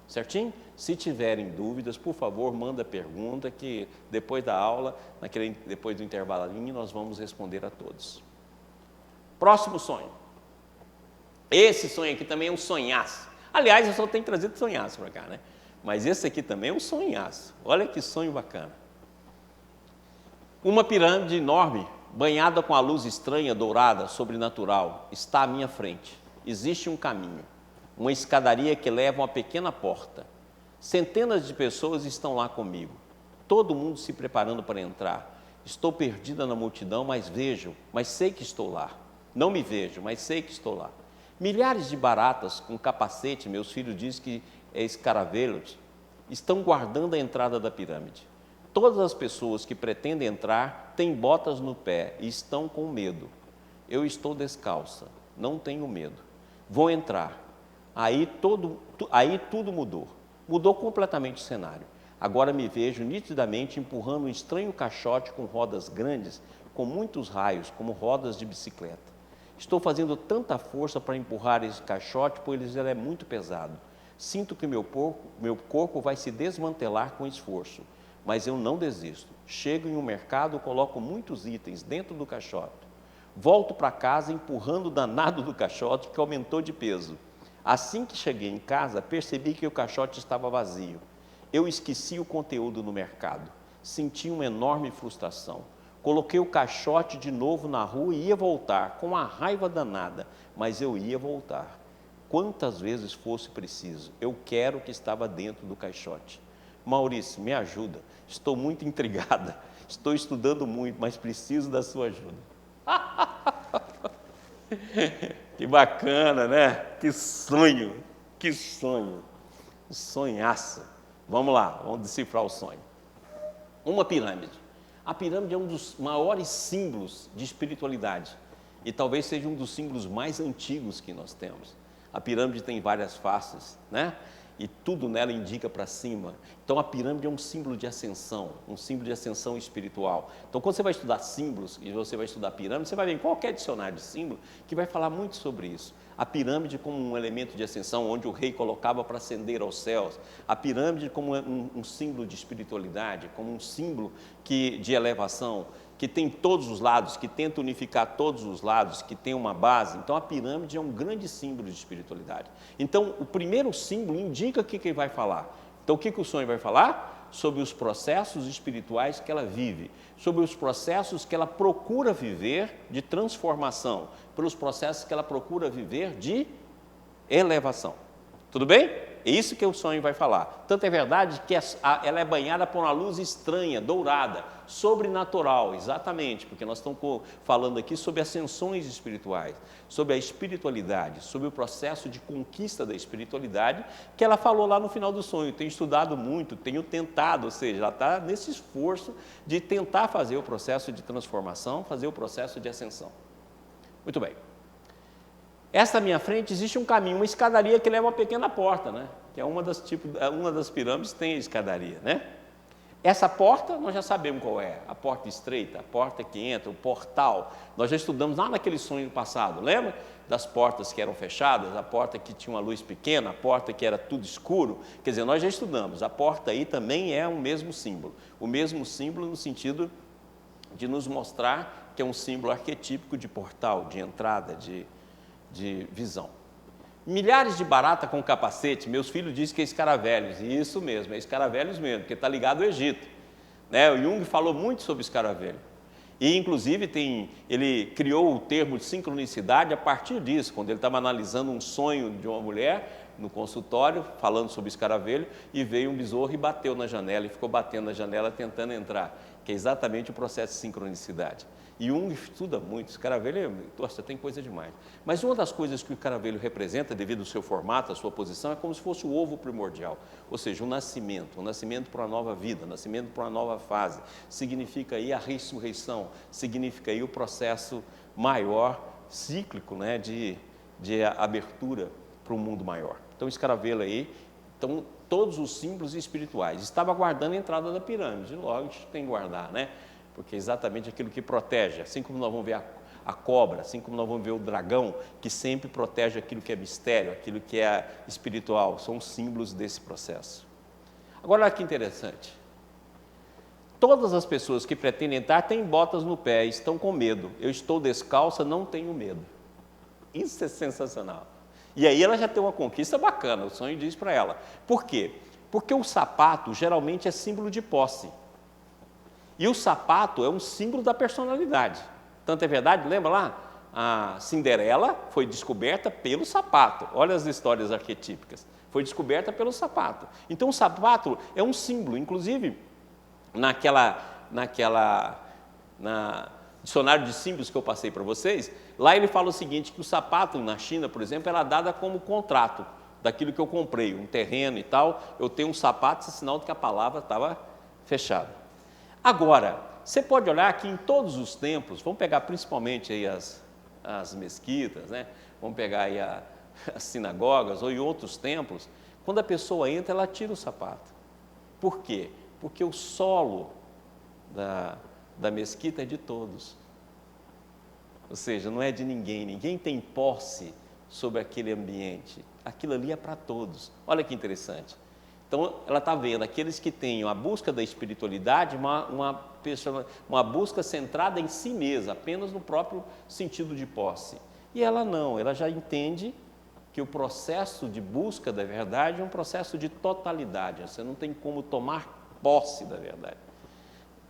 certinho? Se tiverem dúvidas, por favor, manda pergunta que depois da aula, depois do intervalinho, nós vamos responder a todos. Próximo sonho. Esse sonho aqui também é um sonhaço. Aliás, eu só tenho trazido sonhaço para cá, né? Mas esse aqui também é um sonhaço. Olha que sonho bacana. Uma pirâmide enorme, banhada com a luz estranha, dourada, sobrenatural, está à minha frente. Existe um caminho, uma escadaria que leva a uma pequena porta. Centenas de pessoas estão lá comigo. Todo mundo se preparando para entrar. Estou perdida na multidão, mas sei que estou lá. Não me vejo, mas sei que estou lá. Milhares de baratas com capacete, meus filhos dizem que é escaravelhos, estão guardando a entrada da pirâmide. Todas as pessoas que pretendem entrar têm botas no pé e estão com medo. Eu estou descalça, não tenho medo. Vou entrar. Aí tudo mudou. Mudou completamente o cenário. Agora me vejo nitidamente empurrando um estranho caixote com rodas grandes, com muitos raios, como rodas de bicicleta. Estou fazendo tanta força para empurrar esse caixote, pois ele é muito pesado. Sinto que meu corpo vai se desmantelar com esforço, mas eu não desisto. Chego em um mercado, coloco muitos itens dentro do caixote. Volto para casa empurrando o danado do caixote que aumentou de peso. Assim que cheguei em casa, percebi que o caixote estava vazio. Eu esqueci o conteúdo no mercado. Senti uma enorme frustração. Coloquei o caixote de novo na rua e ia voltar, com uma raiva danada, mas eu ia voltar. Quantas vezes fosse preciso, eu quero o que estava dentro do caixote. Maurício, me ajuda, estou muito intrigada, estou estudando muito, mas preciso da sua ajuda. Que bacana, né? Que sonho, sonhaço. Vamos lá, vamos decifrar o sonho. Uma pirâmide. A pirâmide é um dos maiores símbolos de espiritualidade e talvez seja um dos símbolos mais antigos que nós temos. A pirâmide tem várias faces, né? E tudo nela indica para cima. Então, a pirâmide é um símbolo de ascensão espiritual. Então, quando você vai estudar símbolos e você vai estudar pirâmide, você vai ver em qualquer dicionário de símbolo que vai falar muito sobre isso. A pirâmide como um elemento de ascensão, onde o rei colocava para ascender aos céus. A pirâmide como um símbolo de espiritualidade, como um símbolo de elevação, que tem todos os lados, que tenta unificar todos os lados, que tem uma base. Então, a pirâmide é um grande símbolo de espiritualidade. Então, o primeiro símbolo indica o que ele vai falar. Então, o que o sonho vai falar? Sobre os processos espirituais que ela vive, sobre os processos que ela procura viver de transformação, pelos processos que ela procura viver de elevação. Tudo bem? É isso que o sonho vai falar. Tanto é verdade que ela é banhada por uma luz estranha, dourada, sobrenatural, exatamente, porque nós estamos falando aqui sobre ascensões espirituais, sobre a espiritualidade, sobre o processo de conquista da espiritualidade, que ela falou lá no final do sonho. Tenho estudado muito, tenho tentado, ou seja, ela está nesse esforço de tentar fazer o processo de transformação, fazer o processo de ascensão. Muito bem. Esta à minha frente existe um caminho, uma escadaria que leva a uma pequena porta, né? Que é uma das pirâmides tem a escadaria, né? Essa porta nós já sabemos qual é, a porta estreita, a porta que entra, o portal. Nós já estudamos lá naquele sonho passado, lembra? Das portas que eram fechadas, a porta que tinha uma luz pequena, a porta que era tudo escuro. Quer dizer, nós já estudamos, a porta aí também é o mesmo símbolo no sentido de nos mostrar que é um símbolo arquetípico de portal, de entrada, de visão. Milhares de baratas com capacete, meus filhos dizem que é escaravelhos, e isso mesmo, é escaravelhos mesmo, porque está ligado ao Egito, né? O Jung falou muito sobre escaravelho, e inclusive ele criou o termo de sincronicidade a partir disso, quando ele estava analisando um sonho de uma mulher no consultório, falando sobre escaravelho, e veio um besouro e bateu na janela, e ficou batendo na janela tentando entrar, que é exatamente o processo de sincronicidade. E Jung estuda muito, escaravelho, nossa, tem coisa demais. Mas uma das coisas que o escaravelho representa, devido ao seu formato, à sua posição, é como se fosse o ovo primordial, ou seja, um nascimento para uma nova vida, um nascimento para uma nova fase. Significa aí a ressurreição, significa aí o processo maior, cíclico, né, de abertura para um mundo maior. Então, o escaravelho aí, então, todos os símbolos espirituais. Estava guardando a entrada da pirâmide, logo a gente tem que guardar, né? Porque é exatamente aquilo que protege, assim como nós vamos ver a cobra, assim como nós vamos ver o dragão, que sempre protege aquilo que é mistério, aquilo que é espiritual. São símbolos desse processo. Agora, olha que interessante. Todas as pessoas que pretendem entrar têm botas no pé, estão com medo. Eu estou descalça, não tenho medo. Isso é sensacional. E aí ela já tem uma conquista bacana, o sonho diz para ela. Por quê? Porque o sapato geralmente é símbolo de posse. E o sapato é um símbolo da personalidade. Tanto é verdade, lembra lá? A Cinderela foi descoberta pelo sapato. Olha as histórias arquetípicas. Foi descoberta pelo sapato. Então o sapato é um símbolo, inclusive na dicionário de símbolos que eu passei para vocês, lá ele fala o seguinte, que o sapato na China, por exemplo, era dada como contrato daquilo que eu comprei, um terreno e tal, eu tenho um sapato, esse é sinal de que a palavra estava fechada. Agora, você pode olhar que em todos os templos, vamos pegar principalmente aí as mesquitas, né? Vamos pegar aí as sinagogas ou em outros templos, quando a pessoa entra, ela tira o sapato. Por quê? Porque o solo da mesquita é de todos. Ou seja, não é de ninguém, ninguém tem posse sobre aquele ambiente. Aquilo ali é para todos. Olha que interessante. Então, ela está vendo aqueles que têm a busca da espiritualidade, uma busca centrada em si mesma, apenas no próprio sentido de posse. E ela não, ela já entende que o processo de busca da verdade é um processo de totalidade. Você não tem como tomar posse da verdade.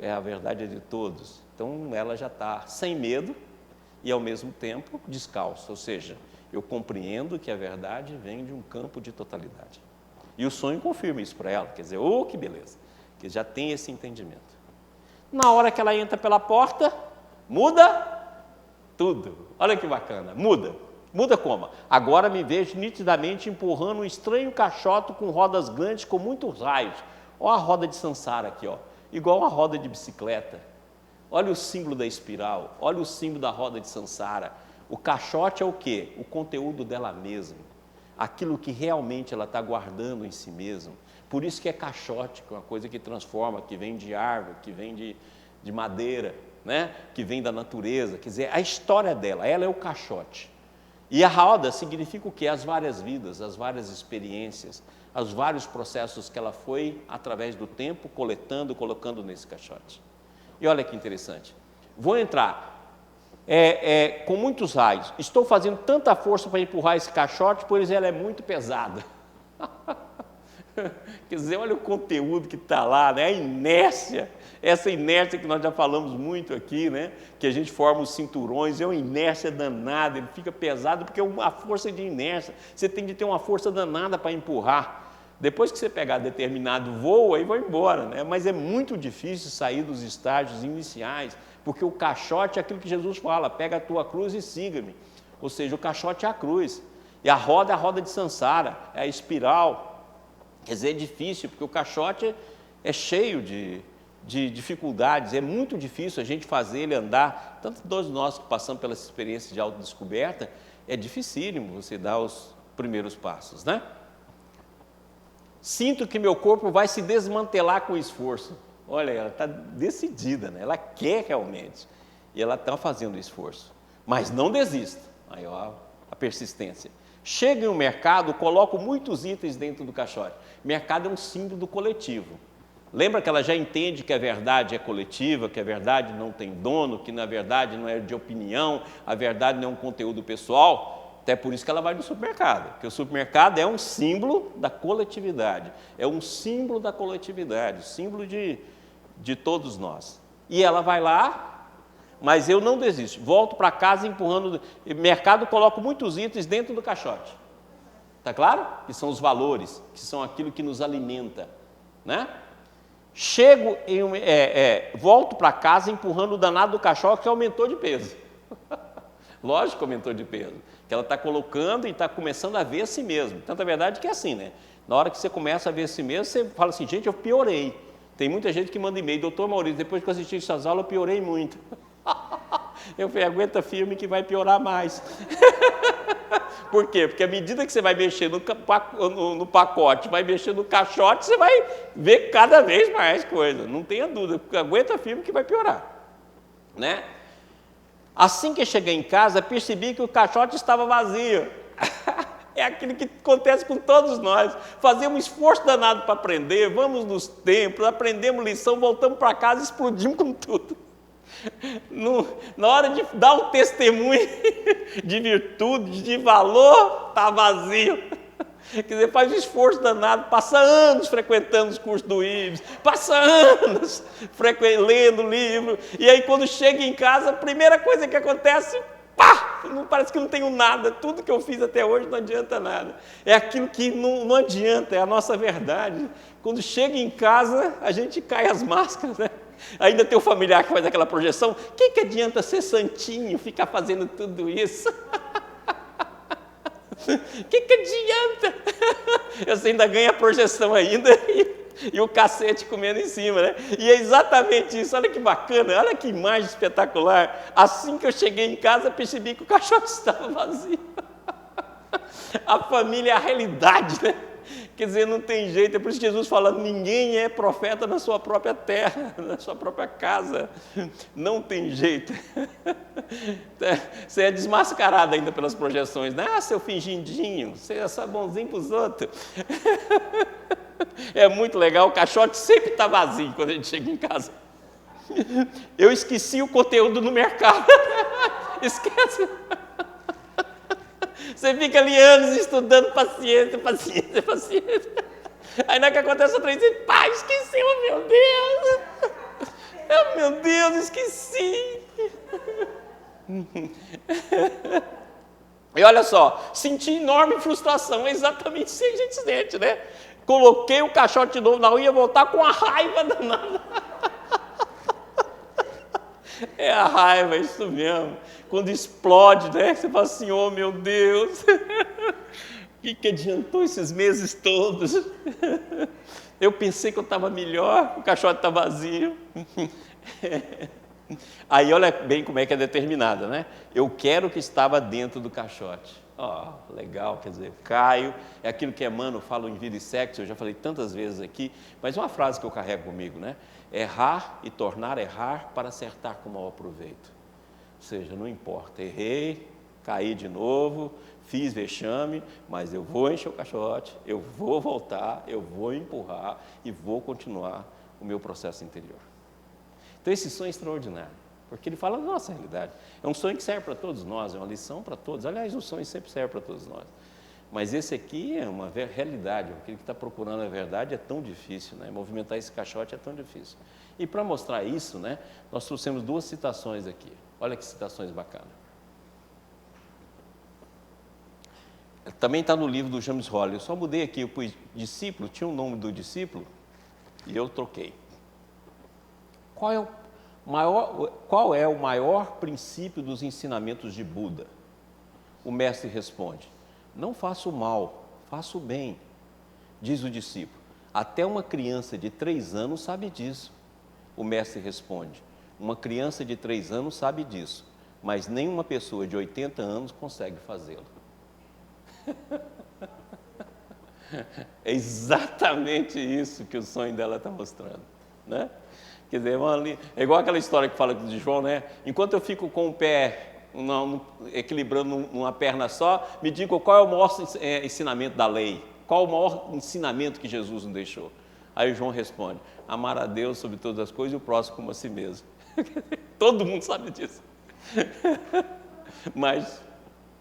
A verdade é de todos. Então, ela já está sem medo e, ao mesmo tempo, descalça. Ou seja, eu compreendo que a verdade vem de um campo de totalidade. E o sonho confirma isso para ela. Quer dizer, que beleza, que já tem esse entendimento. Na hora que ela entra pela porta, muda tudo. Olha que bacana, muda. Muda como? Agora me vejo nitidamente empurrando um estranho caixote com rodas grandes, com muitos raios. Olha a roda de Sansara aqui, ó, igual a roda de bicicleta. Olha o símbolo da espiral, olha o símbolo da roda de Sansara. O caixote é o quê? O conteúdo dela mesma. Aquilo que realmente ela está guardando em si mesma. Por isso que é caixote, que é uma coisa que transforma, que vem de árvore, que vem de madeira, né? Que vem da natureza. Quer dizer, a história dela, ela é o caixote. E a roda significa o quê? As várias vidas, as várias experiências, os vários processos que ela foi, através do tempo, coletando, colocando nesse caixote. E olha que interessante. Vou entrar com muitos raios. Estou fazendo tanta força para empurrar esse caixote, pois ela é muito pesada. Quer dizer, olha o conteúdo que está lá, né? A inércia, essa inércia que nós já falamos muito aqui, né? Que a gente forma os cinturões, é uma inércia danada, ele fica pesado porque é uma força de inércia. Você tem de ter uma força danada para empurrar. Depois que você pegar determinado voo, aí vai embora, né? Mas é muito difícil sair dos estágios iniciais, porque o caixote é aquilo que Jesus fala, pega a tua cruz e siga-me. Ou seja, o caixote é a cruz. E a roda é a roda de Sansara, é a espiral. Quer dizer, é difícil, porque o caixote é cheio de dificuldades, é muito difícil a gente fazer ele andar. Tanto todos nós que passamos pela experiência de autodescoberta, é dificílimo você dar os primeiros passos, né? Sinto que meu corpo vai se desmantelar com esforço. Olha, ela está decidida, né? Ela quer realmente. E ela está fazendo esforço. Mas não desista. Aí, ó, a persistência. Chego em um mercado, coloco muitos itens dentro do caixote. Mercado é um símbolo do coletivo. Lembra que ela já entende que a verdade é coletiva, que a verdade não tem dono, que na verdade não é de opinião, a verdade não é um conteúdo pessoal? Até por isso que ela vai no supermercado, porque o supermercado é um símbolo da coletividade, é um símbolo da coletividade, símbolo de todos nós. E ela vai lá, mas eu não desisto, volto para casa empurrando, mercado, coloco muitos itens dentro do caixote. Está claro? Que são os valores, que são aquilo que nos alimenta, né? Chego, volto para casa empurrando o danado do caixote que aumentou de peso. Lógico que aumentou de peso, que ela está colocando e está começando a ver a si mesmo. Tanta verdade que é assim, né? Na hora que você começa a ver a si mesmo, você fala assim, gente, eu piorei. Tem muita gente que manda e-mail, doutor Maurício, depois que eu assisti essas aulas, eu piorei muito. Eu falei, aguenta firme que vai piorar mais. Por quê? Porque à medida que você vai mexer no pacote, vai mexer no caixote, você vai ver cada vez mais coisa. Não tenha dúvida, aguenta firme que vai piorar, né? Assim que cheguei em casa, percebi que o caixote estava vazio. É aquilo que acontece com todos nós. Fazemos um esforço danado para aprender, vamos nos templos, aprendemos lição, voltamos para casa e explodimos com tudo. Na hora de dar um testemunho de virtude, de valor, está vazio. Quer dizer, faz um esforço danado, passa anos frequentando os cursos do IBS, passa anos lendo livro, e aí quando chega em casa, a primeira coisa que acontece, pá, parece que não tenho nada, tudo que eu fiz até hoje não adianta nada. É aquilo que não adianta, é a nossa verdade. Quando chega em casa, a gente cai as máscaras, né? Ainda tem o familiar que faz aquela projeção, o que adianta ser santinho, ficar fazendo tudo isso? O que adianta? Você ainda ganha a projeção ainda e o cacete comendo em cima, né? E é exatamente isso, olha que bacana, olha que imagem espetacular. Assim que eu cheguei em casa, percebi que o caixote estava vazio. A família é a realidade, né? Quer dizer, não tem jeito, é por isso que Jesus fala, ninguém é profeta na sua própria terra, na sua própria casa, não tem jeito. Você é desmascarado ainda pelas projeções, né? Ah, seu fingindinho, você é só bonzinho para os outros. É muito legal, o caixote sempre está vazio quando a gente chega em casa. Eu esqueci o conteúdo no mercado, esquece. Você fica ali anos estudando paciência. Aí na hora que acontece outra vez, você, pai, esqueci, meu Deus, esqueci. E olha só, senti enorme frustração, é exatamente isso que a gente sente, né? Coloquei o caixote de novo na rua e ia voltar com a raiva danada. É a raiva, é isso mesmo. Quando explode, né? Você fala assim, oh meu Deus, o que adiantou esses meses todos? Eu pensei que eu estava melhor, o caixote está vazio. Aí olha bem como é que é determinada, né? Eu quero o que estava dentro do caixote. Ó, legal, quer dizer, Caio, é aquilo que Emmanuel fala em Vida e Sexo, eu já falei tantas vezes aqui, mas uma frase que eu carrego comigo, né? Errar e tornar a errar para acertar com maior proveito. Ou seja, não importa, errei, caí de novo, fiz vexame, mas eu vou encher o caixote, eu vou voltar, eu vou empurrar e vou continuar o meu processo interior. Então esse sonho é extraordinário, porque ele fala da nossa realidade. É um sonho que serve para todos nós, é uma lição para todos. Aliás, o sonho sempre serve para todos nós. Mas esse aqui é uma realidade, aquele que está procurando a verdade é tão difícil, né? Movimentar esse caixote é tão difícil. E para mostrar isso, né, nós trouxemos duas citações aqui. Olha que citações bacanas. Também está no livro do James Holly. Eu só mudei aqui, eu pus discípulo, tinha o nome do discípulo, e eu troquei. Qual é o maior princípio dos ensinamentos de Buda? O mestre responde, não faça o mal, faça o bem. Diz o discípulo, até uma criança de 3 anos sabe disso. O mestre responde, uma criança de 3 anos sabe disso, mas nenhuma pessoa de 80 anos consegue fazê-lo. É exatamente isso que o sonho dela está mostrando, né? Quer dizer, é igual aquela história que fala de João, né? Enquanto eu fico com o pé equilibrando numa perna só, me diga qual é o maior ensinamento da lei, qual o maior ensinamento que Jesus nos deixou. Aí o João responde, amar a Deus sobre todas as coisas e o próximo como a si mesmo. Todo mundo sabe disso. Mas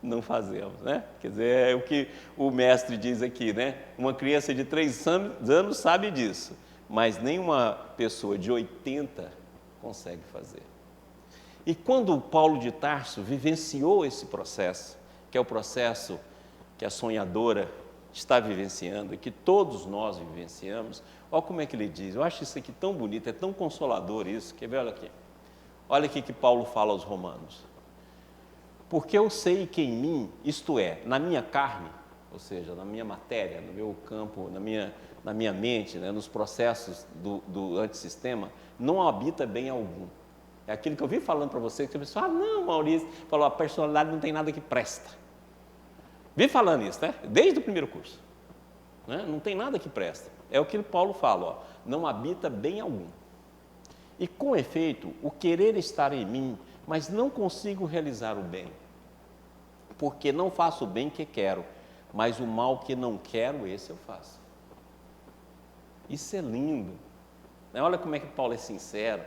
não fazemos, né? Quer dizer, é o que o mestre diz aqui, né? Uma criança de 3 anos sabe disso, mas nenhuma pessoa de 80 consegue fazer. E quando o Paulo de Tarso vivenciou esse processo, que é o processo que a sonhadora está vivenciando e que todos nós vivenciamos, olha como é que ele diz, eu acho isso aqui tão bonito, é tão consolador isso, quer ver, olha aqui que Paulo fala aos romanos, porque eu sei que em mim, isto é, na minha carne, ou seja, na minha matéria, no meu campo, na minha mente, né, nos processos do antissistema, não habita bem algum. É aquilo que eu vi falando para você, que você pensou, não, Maurício, falou, a personalidade não tem nada que presta. Vi falando isso, né? Desde o primeiro curso. Né? Não tem nada que presta. É o que Paulo fala, ó, não habita bem algum. E com efeito, o querer estar em mim mas não consigo realizar o bem, porque não faço o bem que quero, mas o mal que não quero, esse eu faço. Isso é lindo, né? Olha como é que Paulo é sincero,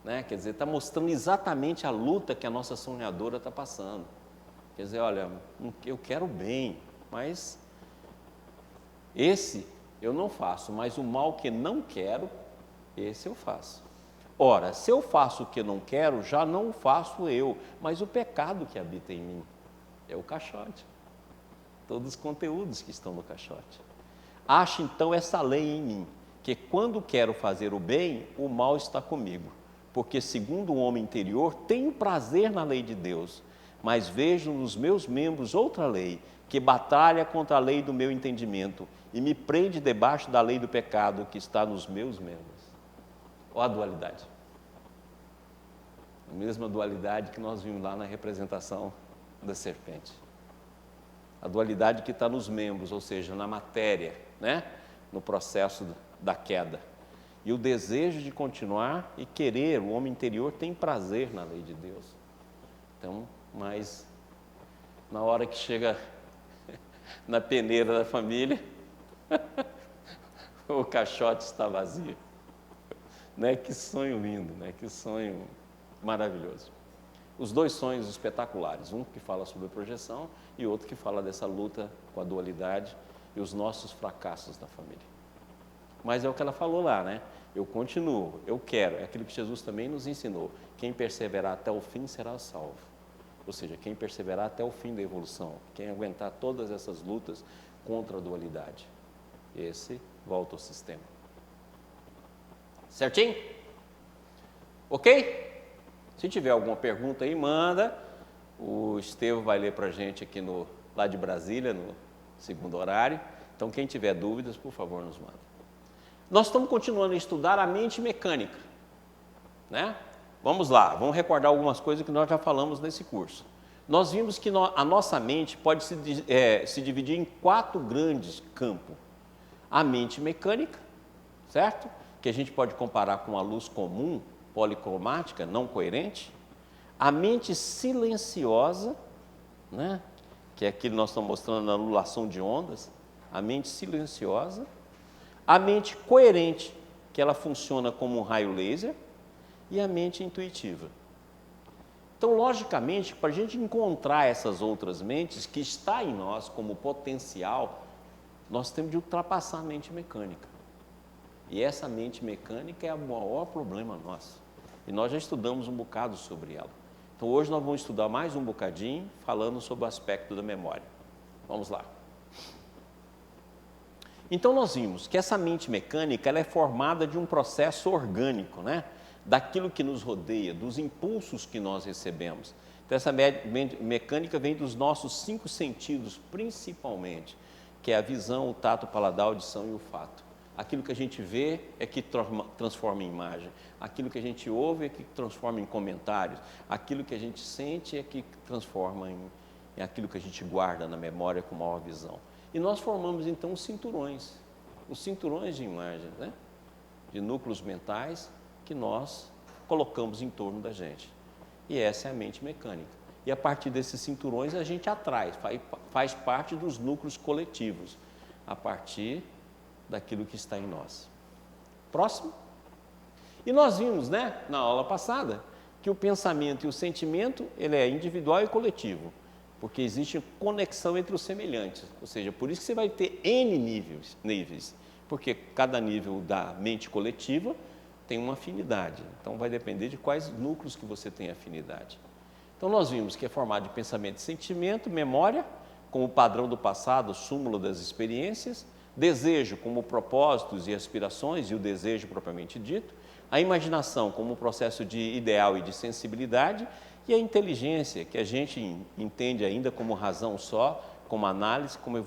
né? Quer dizer, está mostrando exatamente a luta que a nossa sonhadora está passando. Quer dizer, olha, eu quero o bem, mas esse eu não faço, mas o mal que não quero, esse eu faço. Ora, se eu faço o que não quero, já não o faço eu, mas o pecado que habita em mim é o caixote. Todos os conteúdos que estão no caixote. Acho então essa lei em mim, que quando quero fazer o bem, o mal está comigo. Porque segundo o homem interior, tenho prazer na lei de Deus, mas vejo nos meus membros outra lei, que batalha contra a lei do meu entendimento e me prende debaixo da lei do pecado que está nos meus membros. Olha a dualidade. A mesma dualidade que nós vimos lá na representação da serpente. A dualidade que está nos membros, ou seja, na matéria, né? No processo da queda. E o desejo de continuar e querer, o homem interior tem prazer na lei de Deus. Então, mas na hora que chega na peneira da família, o caixote está vazio. Né? Que sonho lindo, né? Que sonho maravilhoso. Os dois sonhos espetaculares, um que fala sobre a projeção e outro que fala dessa luta com a dualidade e os nossos fracassos na família. Mas é o que ela falou lá, né? Eu continuo, eu quero, é aquilo que Jesus também nos ensinou. Quem perseverar até o fim será salvo. Ou seja, quem perseverar até o fim da evolução, quem aguentar todas essas lutas contra a dualidade, esse volta ao sistema. Certinho? Ok? Se tiver alguma pergunta aí, manda. O Estevão vai ler para a gente aqui lá de Brasília, no segundo horário. Então, quem tiver dúvidas, por favor, nos manda. Nós estamos continuando a estudar a mente mecânica, né? Vamos lá, vamos recordar algumas coisas que nós já falamos nesse curso. Nós vimos que a nossa mente pode se dividir em 4 grandes campos. A mente mecânica, certo? Que a gente pode comparar com a luz comum, policromática, não coerente. A mente silenciosa, né? Que é aquilo que nós estamos mostrando na anulação de ondas. A mente silenciosa. A mente coerente, que ela funciona como um raio laser. E a mente intuitiva. Então, logicamente, para a gente encontrar essas outras mentes que está em nós como potencial, nós temos de ultrapassar a mente mecânica. E essa mente mecânica é o maior problema nosso. E nós já estudamos um bocado sobre ela. Então, hoje nós vamos estudar mais um bocadinho, falando sobre o aspecto da memória. Vamos lá. Então, nós vimos que essa mente mecânica ela é formada de um processo orgânico, né? Daquilo que nos rodeia, dos impulsos que nós recebemos. Então, essa mente mecânica vem dos nossos 5 sentidos, principalmente, que é a visão, o tato, o paladar, a audição e o olfato. Aquilo que a gente vê é que transforma em imagem. Aquilo que a gente ouve é que transforma em comentários. Aquilo que a gente sente é que transforma em aquilo que a gente guarda na memória com maior visão. E nós formamos, então, os cinturões de imagem, né? De núcleos mentais que nós colocamos em torno da gente. E essa é a mente mecânica. E a partir desses cinturões a gente atrai, faz parte dos núcleos coletivos, a partir daquilo que está em nós. Próximo. E nós vimos, né, na aula passada, que o pensamento e o sentimento, ele é individual e coletivo, porque existe conexão entre os semelhantes, ou seja, por isso que você vai ter N níveis, porque cada nível da mente coletiva tem uma afinidade, então vai depender de quais núcleos que você tem afinidade. Então nós vimos que é formado de pensamento e sentimento, memória, como padrão do passado, súmula das experiências, desejo como propósitos e aspirações, e o desejo propriamente dito, a imaginação como processo de ideal e de sensibilidade, e a inteligência, que a gente entende ainda como razão só, como análise, como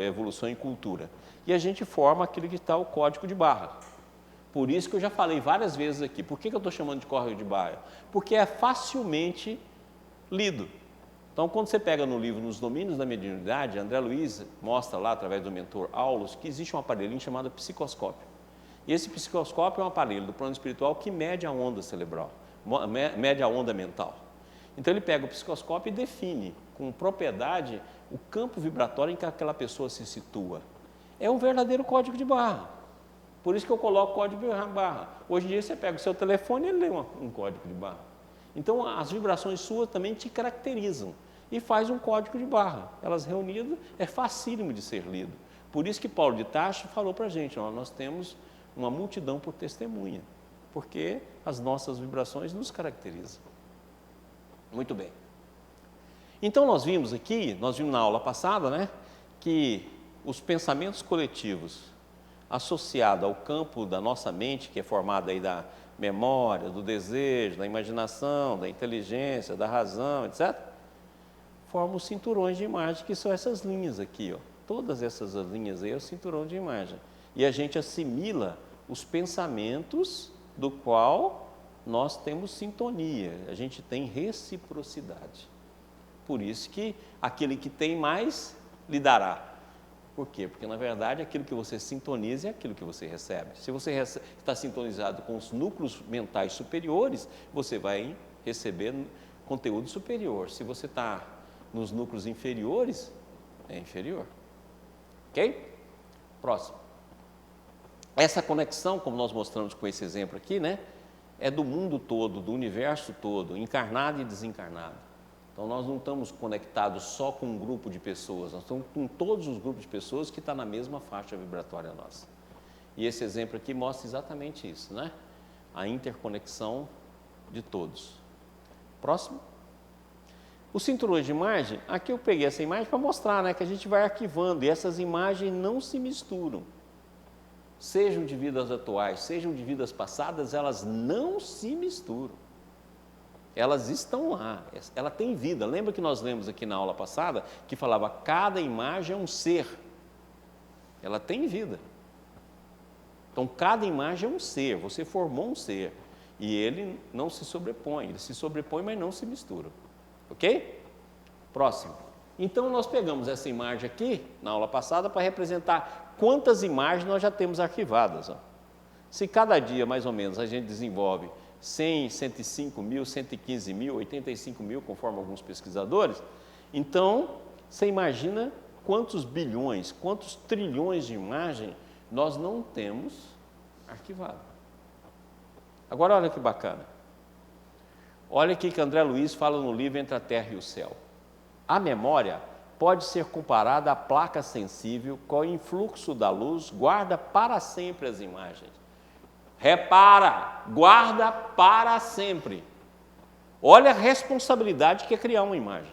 evolução e cultura. E a gente forma aquilo que está o código de barra. Por isso que eu já falei várias vezes aqui. Por que eu estou chamando de código de barra? Porque é facilmente lido. Então, quando você pega no livro Nos Domínios da Mediunidade, André Luiz mostra lá, através do mentor Aulus, que existe um aparelhinho chamado psicoscópio. E esse psicoscópio é um aparelho do plano espiritual que mede a onda cerebral, mede a onda mental. Então ele pega o psicoscópio e define com propriedade o campo vibratório em que aquela pessoa se situa. É um verdadeiro código de barra. Por isso que eu coloco código de barra. Hoje em dia você pega o seu telefone e ele lê um código de barra. Então as vibrações suas também te caracterizam e faz um código de barra. Elas reunidas é facílimo de ser lido. Por isso que Paulo de Tarso falou para a gente, nós temos uma multidão por testemunha, porque as nossas vibrações nos caracterizam. Muito bem. Então nós vimos na aula passada, né, que os pensamentos coletivos associados ao campo da nossa mente, que é formado aí da memória, do desejo, da imaginação, da inteligência, da razão, etc., formam os cinturões de imagem, que são essas linhas aqui, ó. Todas essas linhas aí é o cinturão de imagem. E a gente assimila os pensamentos do qual nós temos sintonia, a gente tem reciprocidade. Por isso que aquele que tem mais, lhe dará. Por quê? Porque, na verdade, aquilo que você sintoniza é aquilo que você recebe. Se você está sintonizado com os núcleos mentais superiores, você vai receber conteúdo superior. Se você está nos núcleos inferiores, é inferior. Ok? Próximo. Essa conexão, como nós mostramos com esse exemplo aqui, né, é do mundo todo, do universo todo, encarnado e desencarnado. Então, nós não estamos conectados só com um grupo de pessoas, nós estamos com todos os grupos de pessoas que estão na mesma faixa vibratória nossa. E esse exemplo aqui mostra exatamente isso, né? A interconexão de todos. Próximo. Os cinturões de imagem, aqui eu peguei essa imagem para mostrar, né, que a gente vai arquivando e essas imagens não se misturam. Sejam de vidas atuais, sejam de vidas passadas, elas não se misturam. Elas estão lá, ela tem vida. Lembra que nós lemos aqui na aula passada, que falava, cada imagem é um ser. Ela tem vida. Então, cada imagem é um ser, você formou um ser. E ele não se sobrepõe, ele se sobrepõe, mas não se mistura. Ok? Próximo. Então, nós pegamos essa imagem aqui, na aula passada, para representar quantas imagens nós já temos arquivadas. Ó. Se cada dia, mais ou menos, a gente desenvolve 100, 105 mil, 115 mil, 85 mil, conforme alguns pesquisadores, então, você imagina quantos bilhões, quantos trilhões de imagens nós não temos arquivado. Agora, olha que bacana. Olha aqui que André Luiz fala no livro Entre a Terra e o Céu. A memória pode ser comparada à placa sensível que, com o influxo da luz, guarda para sempre as imagens. Repara, guarda para sempre. Olha a responsabilidade que é criar uma imagem.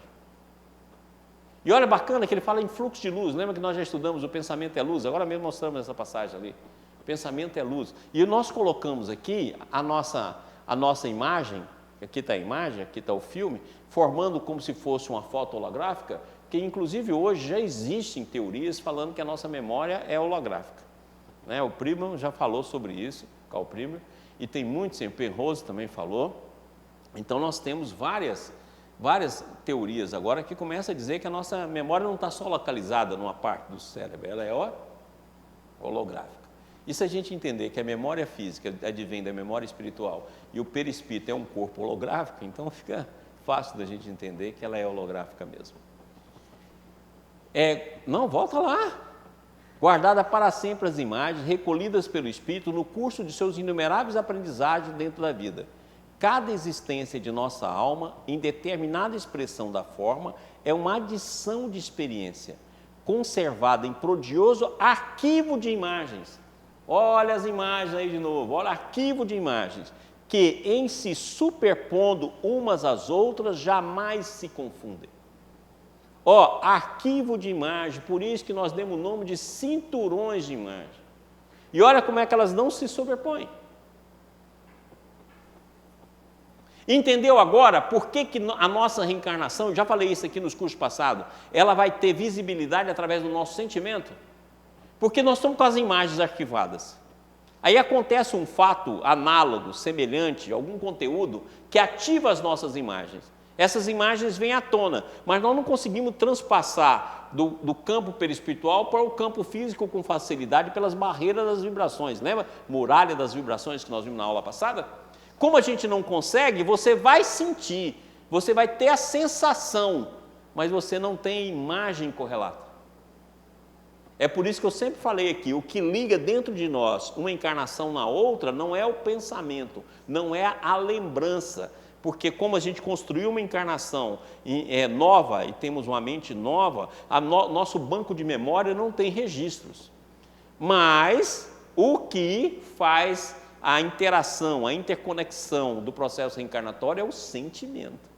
E olha, bacana que ele fala em fluxo de luz. Lembra que nós já estudamos o pensamento é luz? Agora mesmo mostramos essa passagem ali. O pensamento é luz. E nós colocamos aqui a nossa imagem, aqui está a imagem, aqui está o filme, formando como se fosse uma foto holográfica, que inclusive hoje já existem teorias falando que a nossa memória é holográfica. Né? O Primer já falou sobre isso, Carl Primer, e tem muitos, o Penrose também falou. Então nós temos várias teorias agora que começam a dizer que a nossa memória não está só localizada numa parte do cérebro, ela é holográfica. E se a gente entender que a memória física advém da memória espiritual e o perispírito é um corpo holográfico, então fica fácil da gente entender que ela é holográfica mesmo. Não, volta lá. Guardada para sempre as imagens, recolhidas pelo Espírito no curso de seus inumeráveis aprendizagens dentro da vida. Cada existência de nossa alma, em determinada expressão da forma, é uma adição de experiência, conservada em prodigioso arquivo de imagens. Olha as imagens aí de novo, olha o arquivo de imagens, que em se superpondo umas às outras, jamais se confundem. Arquivo de imagem, por isso que nós demos o nome de cinturões de imagem. E olha como é que elas não se sobrepõem. Entendeu agora por que a nossa reencarnação, eu já falei isso aqui nos cursos passados, ela vai ter visibilidade através do nosso sentimento? Porque nós estamos com as imagens arquivadas. Aí acontece um fato análogo, semelhante, algum conteúdo que ativa as nossas imagens. Essas imagens vêm à tona, mas nós não conseguimos transpassar do campo perispiritual para o campo físico com facilidade pelas barreiras das vibrações. Lembra? Muralha das vibrações que nós vimos na aula passada? Como a gente não consegue, você vai sentir, Você vai ter a sensação, mas você não tem a imagem correlata. É por isso que eu sempre falei aqui, o que liga dentro de nós uma encarnação na outra não é o pensamento, não é a lembrança, porque como a gente construiu uma encarnação nova e temos uma mente nova, nosso banco de memória não tem registros. Mas o que faz a interação, a interconexão do processo reencarnatório é o sentimento.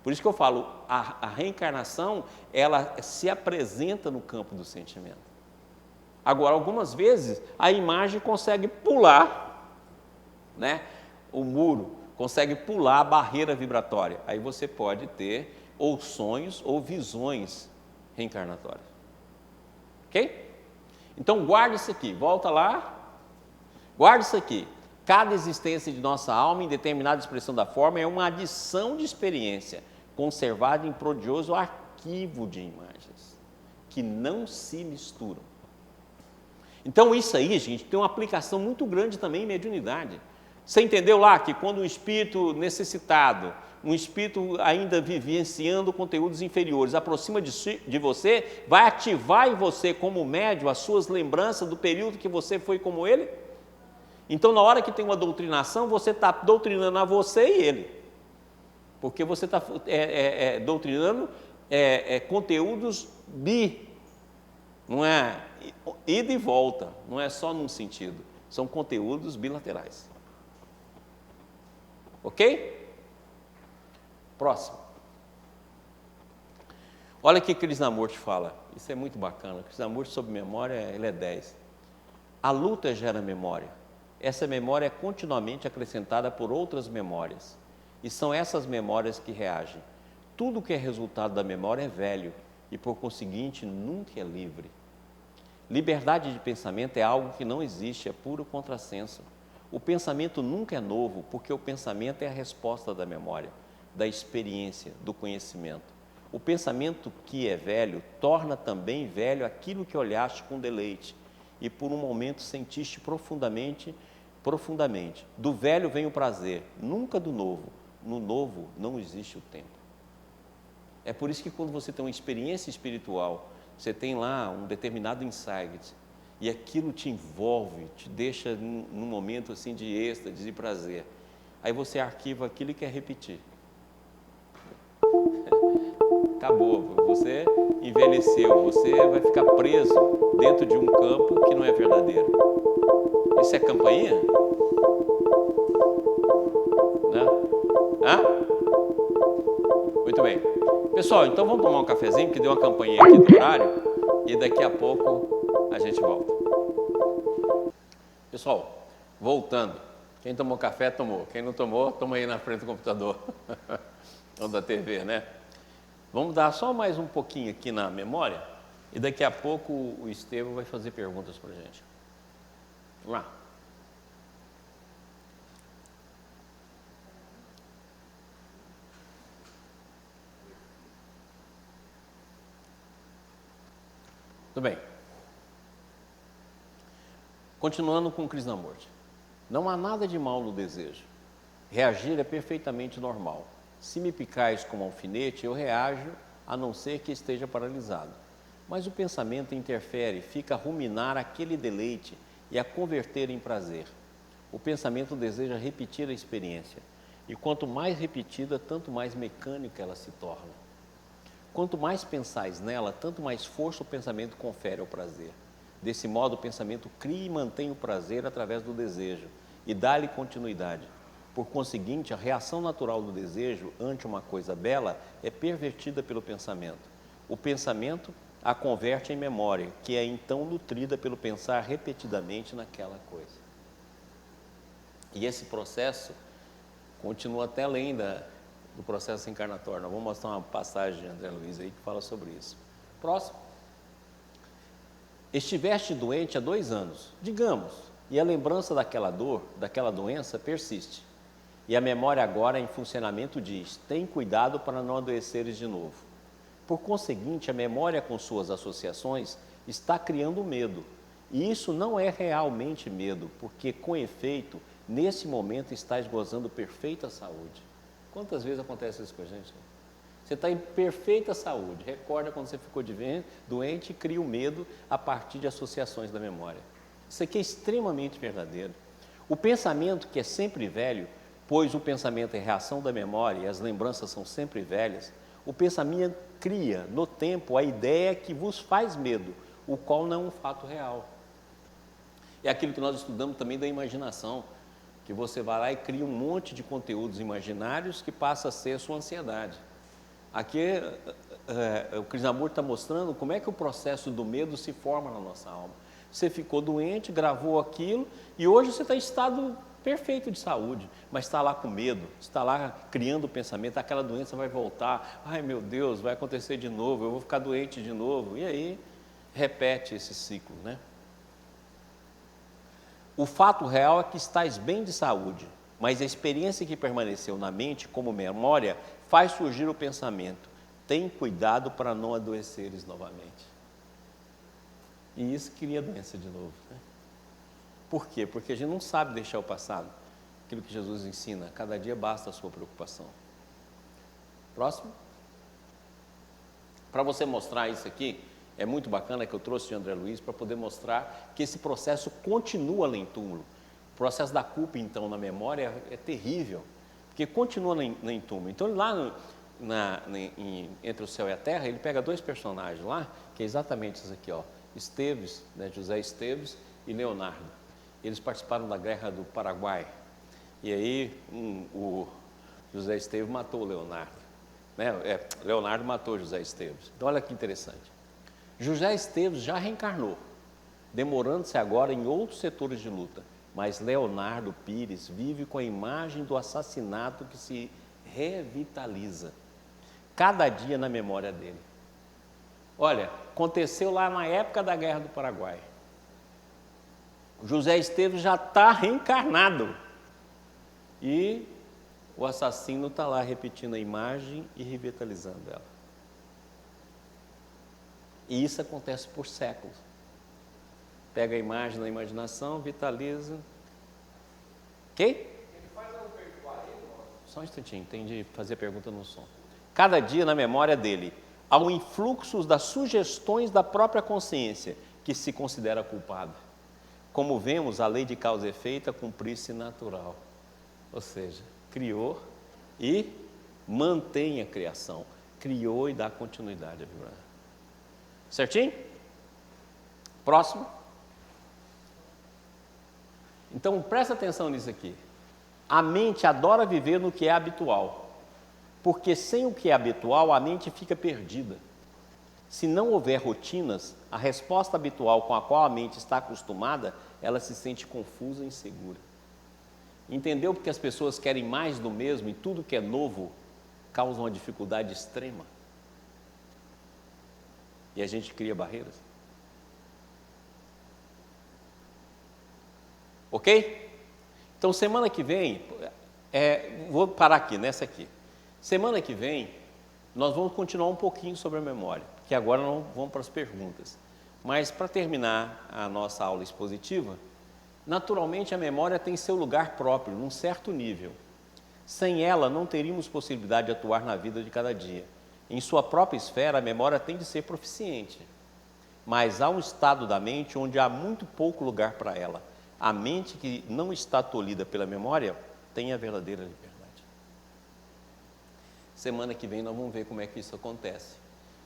Por isso que eu falo, a reencarnação, ela se apresenta no campo do sentimento. Agora, algumas vezes, a imagem consegue pular, né, o muro, consegue pular a barreira vibratória. Aí você pode ter ou sonhos ou visões reencarnatórias. Ok? Então, guarde isso aqui, volta lá, guarde isso aqui. Cada existência de nossa alma, em determinada expressão da forma, é uma adição de experiência, conservada em prodigioso arquivo de imagens, que não se misturam. Então, isso aí, gente, tem uma aplicação muito grande também em mediunidade. Você entendeu lá que quando um espírito necessitado, um espírito ainda vivenciando conteúdos inferiores, aproxima de você, vai ativar em você, como médium, as suas lembranças do período que você foi como ele? Então, na hora que tem uma doutrinação, você está doutrinando a você e ele. Porque você está doutrinando conteúdos não é ida e volta, não é só num sentido, são conteúdos bilaterais. Ok? Próximo. Olha o que Krishnamurti fala, isso é muito bacana. Krishnamurti sobre memória, ele é 10. A luta gera memória. Essa memória é continuamente acrescentada por outras memórias. E são essas memórias que reagem. Tudo que é resultado da memória é velho e, por conseguinte, nunca é livre. Liberdade de pensamento é algo que não existe, é puro contrassenso. O pensamento nunca é novo, porque o pensamento é a resposta da memória, da experiência, do conhecimento. O pensamento que é velho torna também velho aquilo que olhaste com deleite e por um momento sentiste profundamente. Do velho vem o prazer, nunca do novo. No novo não existe o tempo. É por isso que quando você tem uma experiência espiritual, você tem lá um determinado insight, e aquilo te envolve, te deixa num momento assim de êxtase, de prazer. Aí você arquiva aquilo e quer repetir. Acabou, você envelheceu, você vai ficar preso dentro de um campo que não é verdadeiro. Isso é campainha? Não? Hã? Muito bem. Pessoal, então vamos tomar um cafezinho, que deu uma campainha aqui do horário, e daqui a pouco a gente volta. Pessoal, voltando. Quem tomou café, tomou. Quem não tomou, toma aí na frente do computador. Ou da TV, né? Vamos dar só mais um pouquinho aqui na memória, e daqui a pouco o Estevão vai fazer perguntas para a gente. Vamos lá. Tudo bem. Continuando com Krishnamurti. Não há nada de mal no desejo. Reagir é perfeitamente normal. Se me picais com um alfinete, eu reajo, a não ser que esteja paralisado. Mas o pensamento interfere, fica a ruminar aquele deleite e a converter em prazer. O pensamento deseja repetir a experiência, e quanto mais repetida, tanto mais mecânica ela se torna. Quanto mais pensais nela, tanto mais força o pensamento confere ao prazer. Desse modo, o pensamento cria e mantém o prazer através do desejo e dá-lhe continuidade. Por conseguinte, a reação natural do desejo ante uma coisa bela é pervertida pelo pensamento. O pensamento a converte em memória, que é então nutrida pelo pensar repetidamente naquela coisa. E esse processo continua até além do processo encarnatório. Nós vamos mostrar uma passagem de André Luiz aí que fala sobre isso. Próximo. Estiveste doente há 2 anos, digamos, e a lembrança daquela dor, daquela doença persiste. E a memória agora em funcionamento diz, tem cuidado para não adoeceres de novo. Por conseguinte, a memória com suas associações está criando medo. E isso não é realmente medo, porque com efeito, nesse momento estás gozando perfeita saúde. Quantas vezes acontece isso com a gente? Você está em perfeita saúde, recorda quando você ficou doente e cria o medo a partir de associações da memória. Isso aqui é extremamente verdadeiro. O pensamento, que é sempre velho, pois o pensamento é reação da memória e as lembranças são sempre velhas, o pensamento cria no tempo a ideia que vos faz medo, o qual não é um fato real. É aquilo que nós estudamos também da imaginação, que você vai lá e cria um monte de conteúdos imaginários que passa a ser a sua ansiedade. Aqui o Krishnamurti está mostrando como é que o processo do medo se forma na nossa alma. Você ficou doente, gravou aquilo e hoje você está em estado perfeito de saúde, mas está lá com medo, está lá criando o pensamento, aquela doença vai voltar, ai meu Deus, vai acontecer de novo, eu vou ficar doente de novo, e aí repete esse ciclo, né? O fato real é que estás bem de saúde, mas a experiência que permaneceu na mente como memória faz surgir o pensamento. Tem cuidado para não adoeceres novamente. E isso cria doença de novo, né? Por quê? Porque a gente não sabe deixar o passado. Aquilo que Jesus ensina, cada dia basta a sua preocupação. Próximo. Para você mostrar isso aqui, é muito bacana que eu trouxe o André Luiz para poder mostrar que esse processo continua lá em túmulo. O processo da culpa, então, na memória é terrível, porque continua lá em túmulo. Então, lá entre o céu e a terra, ele pega dois personagens lá, que é exatamente isso aqui, ó, Esteves, né, José Esteves e Leonardo. Eles participaram da Guerra do Paraguai. E aí, o José Esteves matou o Leonardo. Né? Leonardo matou José Esteves. Então, olha que interessante. José Esteves já reencarnou, demorando-se agora em outros setores de luta, mas Leonardo Pires vive com a imagem do assassinato que se revitaliza, cada dia na memória dele. Olha, aconteceu lá na época da Guerra do Paraguai. José Esteves já está reencarnado e o assassino está lá repetindo a imagem e revitalizando ela. E isso acontece por séculos. Pega a imagem na imaginação, vitaliza. Ok? Ele faz algo virtual aí, só um instantinho, tem de fazer pergunta no som. Cada dia na memória dele há um influxo das sugestões da própria consciência que se considera culpado. Como vemos, a lei de causa e efeito cumprir-se natural. Ou seja, criou e mantém a criação. Criou e dá continuidade a vibrar. Certinho? Próximo. Então, presta atenção nisso aqui. A mente adora viver no que é habitual, porque sem o que é habitual, a mente fica perdida. Se não houver rotinas, a resposta habitual com a qual a mente está acostumada, ela se sente confusa e insegura. Entendeu porque as pessoas querem mais do mesmo e tudo que é novo causa uma dificuldade extrema? E a gente cria barreiras. Ok? Então, semana que vem, vou parar aqui, nessa aqui. Semana que vem, nós vamos continuar um pouquinho sobre a memória, que agora não vamos para as perguntas. Mas, para terminar a nossa aula expositiva, naturalmente a memória tem seu lugar próprio, num certo nível. Sem ela, não teríamos possibilidade de atuar na vida de cada dia. Em sua própria esfera, a memória tem de ser proficiente. Mas há um estado da mente onde há muito pouco lugar para ela. A mente que não está tolhida pela memória tem a verdadeira liberdade. Semana que vem nós vamos ver como é que isso acontece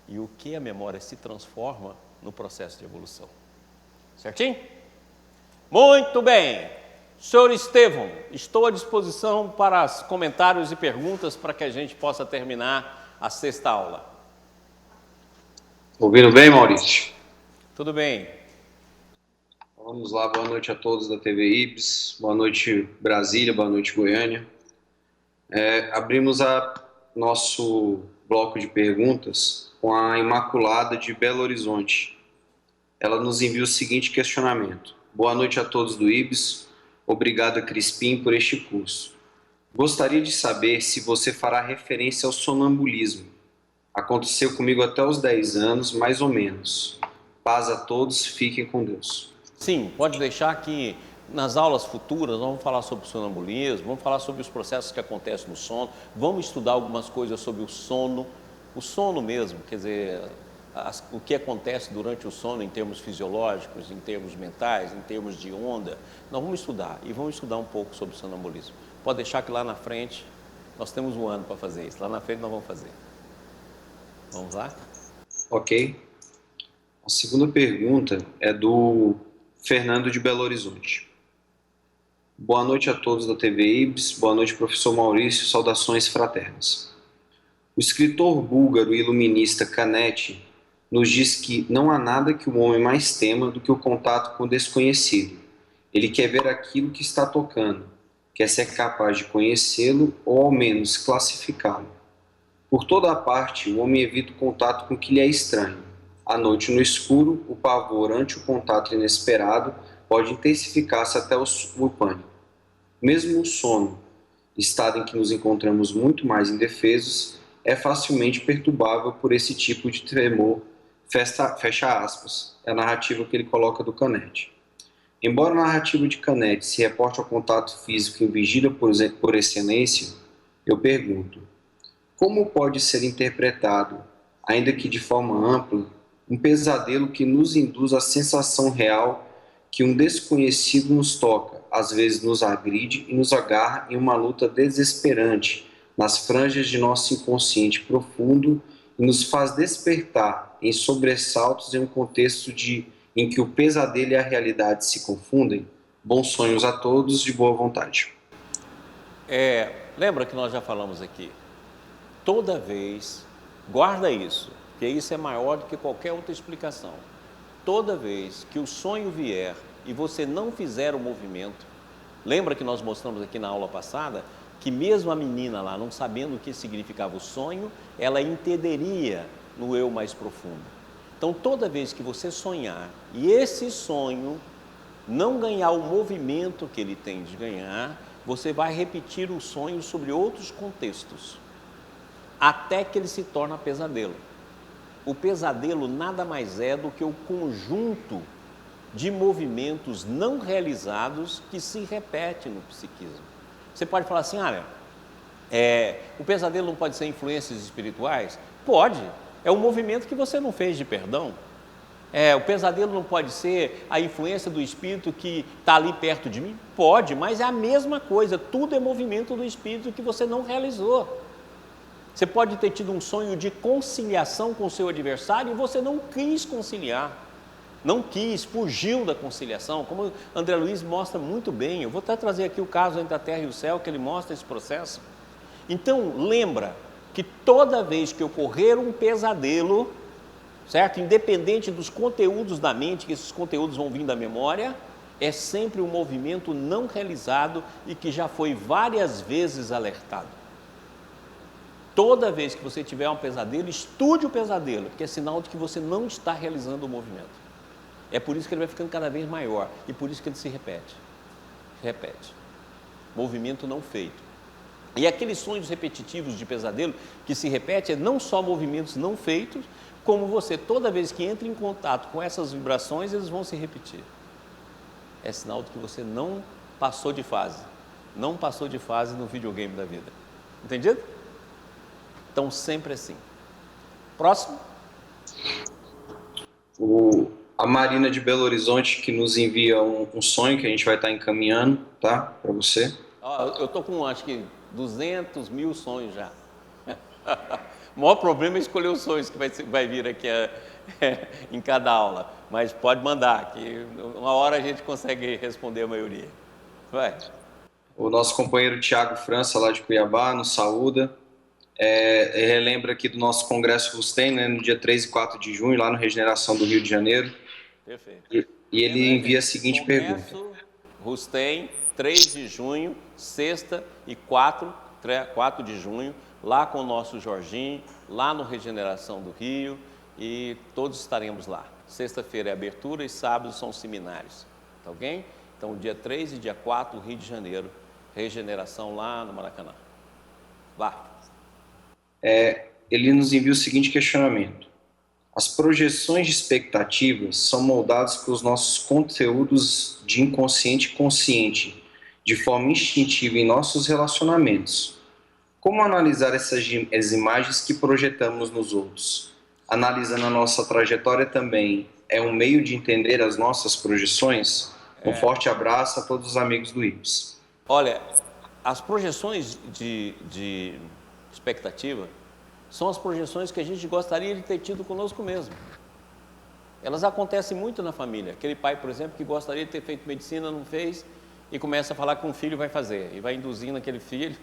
e o que a memória se transforma no processo de evolução. Certinho? Muito bem. Senhor Estevão, estou à disposição para os comentários e perguntas para que a gente possa terminar a sexta aula. Ouvindo bem, Maurício? Tudo bem. Vamos lá, boa noite a todos da TV IBS, boa noite Brasília, boa noite Goiânia. Abrimos nosso bloco de perguntas com a Imaculada de Belo Horizonte. Ela nos envia o seguinte questionamento. Boa noite a todos do IBS, obrigado a Crispim por este curso. Gostaria de saber se você fará referência ao sonambulismo. Aconteceu comigo até os 10 anos, mais ou menos. Paz a todos, fiquem com Deus. Sim, pode deixar que nas aulas futuras, nós vamos falar sobre o sonambulismo, vamos falar sobre os processos que acontecem no sono, vamos estudar algumas coisas sobre o sono mesmo, quer dizer, o que acontece durante o sono em termos fisiológicos, em termos mentais, em termos de onda. Nós vamos estudar e vamos estudar um pouco sobre o sonambulismo. Pode deixar que lá na frente, nós temos um ano para fazer isso, lá na frente nós vamos fazer. Vamos lá? Ok. A segunda pergunta é do Fernando de Belo Horizonte. Boa noite a todos da TV IBS, boa noite, professor Maurício, saudações fraternas. O escritor búlgaro e iluminista Canetti nos diz que não há nada que o homem mais tema do que o contato com o desconhecido. Ele quer ver aquilo que está tocando, quer ser capaz de conhecê-lo ou ao menos classificá-lo. Por toda a parte, o homem evita o contato com o que lhe é estranho. À noite, no escuro, o pavor ante o contato inesperado pode intensificar-se até o pânico. Mesmo o sono, estado em que nos encontramos muito mais indefesos, é facilmente perturbável por esse tipo de tremor, fecha aspas, é a narrativa que ele coloca do Canetti. Embora a narrativa de Canetti se reporte ao contato físico em vigília por excelência, eu pergunto, como pode ser interpretado, ainda que de forma ampla, um pesadelo que nos induz à sensação real que um desconhecido nos toca, às vezes nos agride e nos agarra em uma luta desesperante nas franjas de nosso inconsciente profundo e nos faz despertar em sobressaltos em um contexto em que o pesadelo e a realidade se confundem? Bons sonhos a todos, de boa vontade. Lembra que nós já falamos aqui? Toda vez, guarda isso, porque isso é maior do que qualquer outra explicação. Toda vez que o sonho vier e você não fizer o movimento, lembra que nós mostramos aqui na aula passada que mesmo a menina lá, não sabendo o que significava o sonho, ela entenderia no eu mais profundo. Então, toda vez que você sonhar e esse sonho não ganhar o movimento que ele tem de ganhar, você vai repetir o sonho sobre outros contextos, até que ele se torna pesadelo. O pesadelo nada mais é do que o conjunto de movimentos não realizados que se repete no psiquismo. Você pode falar assim, o pesadelo não pode ser influências espirituais? Pode, é um movimento que você não fez de perdão. O pesadelo não pode ser a influência do espírito que está ali perto de mim? Pode, mas é a mesma coisa, tudo é movimento do espírito que você não realizou. Você pode ter tido um sonho de conciliação com o seu adversário e você não quis conciliar, não quis, fugiu da conciliação, como André Luiz mostra muito bem. Eu vou até trazer aqui o caso entre a terra e o céu, que ele mostra esse processo. Então, lembra que toda vez que ocorrer um pesadelo, certo? Independente dos conteúdos da mente, que esses conteúdos vão vir da memória, é sempre um movimento não realizado e que já foi várias vezes alertado. Toda vez que você tiver um pesadelo, estude o pesadelo, porque é sinal de que você não está realizando o movimento. É por isso que ele vai ficando cada vez maior e por isso que ele se repete. Repete. Movimento não feito. E aqueles sonhos repetitivos de pesadelo que se repete é não só movimentos não feitos, como você, toda vez que entra em contato com essas vibrações, eles vão se repetir. É sinal de que você não passou de fase. Não passou de fase no videogame da vida. Entendido? Então, sempre assim. Próximo. A Marina de Belo Horizonte, que nos envia um sonho que a gente vai estar encaminhando, tá? Para você. Eu estou com, acho que, 200 mil sonhos já. O maior problema é escolher os sonhos que vai vir aqui em cada aula. Mas pode mandar, que uma hora a gente consegue responder a maioria. Vai. O nosso companheiro Tiago França, lá de Cuiabá, nos saúda. Relembra aqui do nosso Congresso Rustem, né, no dia 3 e 4 de junho, lá no Regeneração do Rio de Janeiro. Perfeito. E ele envia a seguinte pergunta. Rustem, 3 de junho, sexta e 4 de junho, lá com o nosso Jorginho, lá no Regeneração do Rio, e todos estaremos lá. Sexta-feira é abertura e sábado são seminários, tá ok? Então, dia 3 e dia 4, Rio de Janeiro, Regeneração lá no Maracanã. Vá. Ele nos envia o seguinte questionamento. As projeções de expectativas são moldadas pelos nossos conteúdos de inconsciente e consciente, de forma instintiva em nossos relacionamentos. Como analisar as imagens que projetamos nos outros? Analisando a nossa trajetória também é um meio de entender as nossas projeções? Um forte abraço a todos os amigos do IPS. Olha, as projeções de expectativa são as projeções que a gente gostaria de ter tido conosco mesmo. Elas acontecem muito na família. Aquele pai, por exemplo, que gostaria de ter feito medicina, não fez, e começa a falar que um filho vai fazer, e vai induzindo aquele filho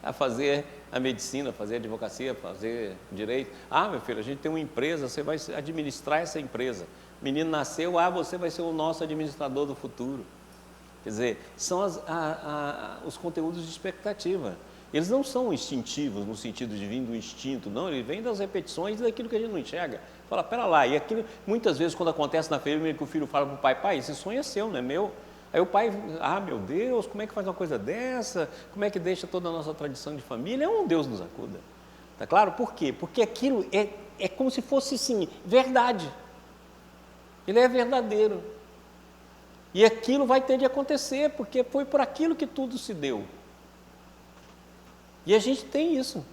a fazer a medicina, fazer a advocacia, fazer direito. Ah, meu filho, a gente tem uma empresa, você vai administrar essa empresa. O menino nasceu, você vai ser o nosso administrador do futuro. Quer dizer, são os conteúdos de expectativa. Eles não são instintivos no sentido de vir do instinto, não, ele vem das repetições daquilo que a gente não enxerga. Fala, pera lá, e aquilo, muitas vezes quando acontece na família, que o filho fala para o pai, esse sonho é seu, não é meu. Aí o pai, meu Deus, como é que faz uma coisa dessa? Como é que deixa toda a nossa tradição de família? Deus nos acuda. Tá claro? Por quê? Porque aquilo é como se fosse, sim, verdade. Ele é verdadeiro. E aquilo vai ter de acontecer, porque foi por aquilo que tudo se deu. E a gente tem isso.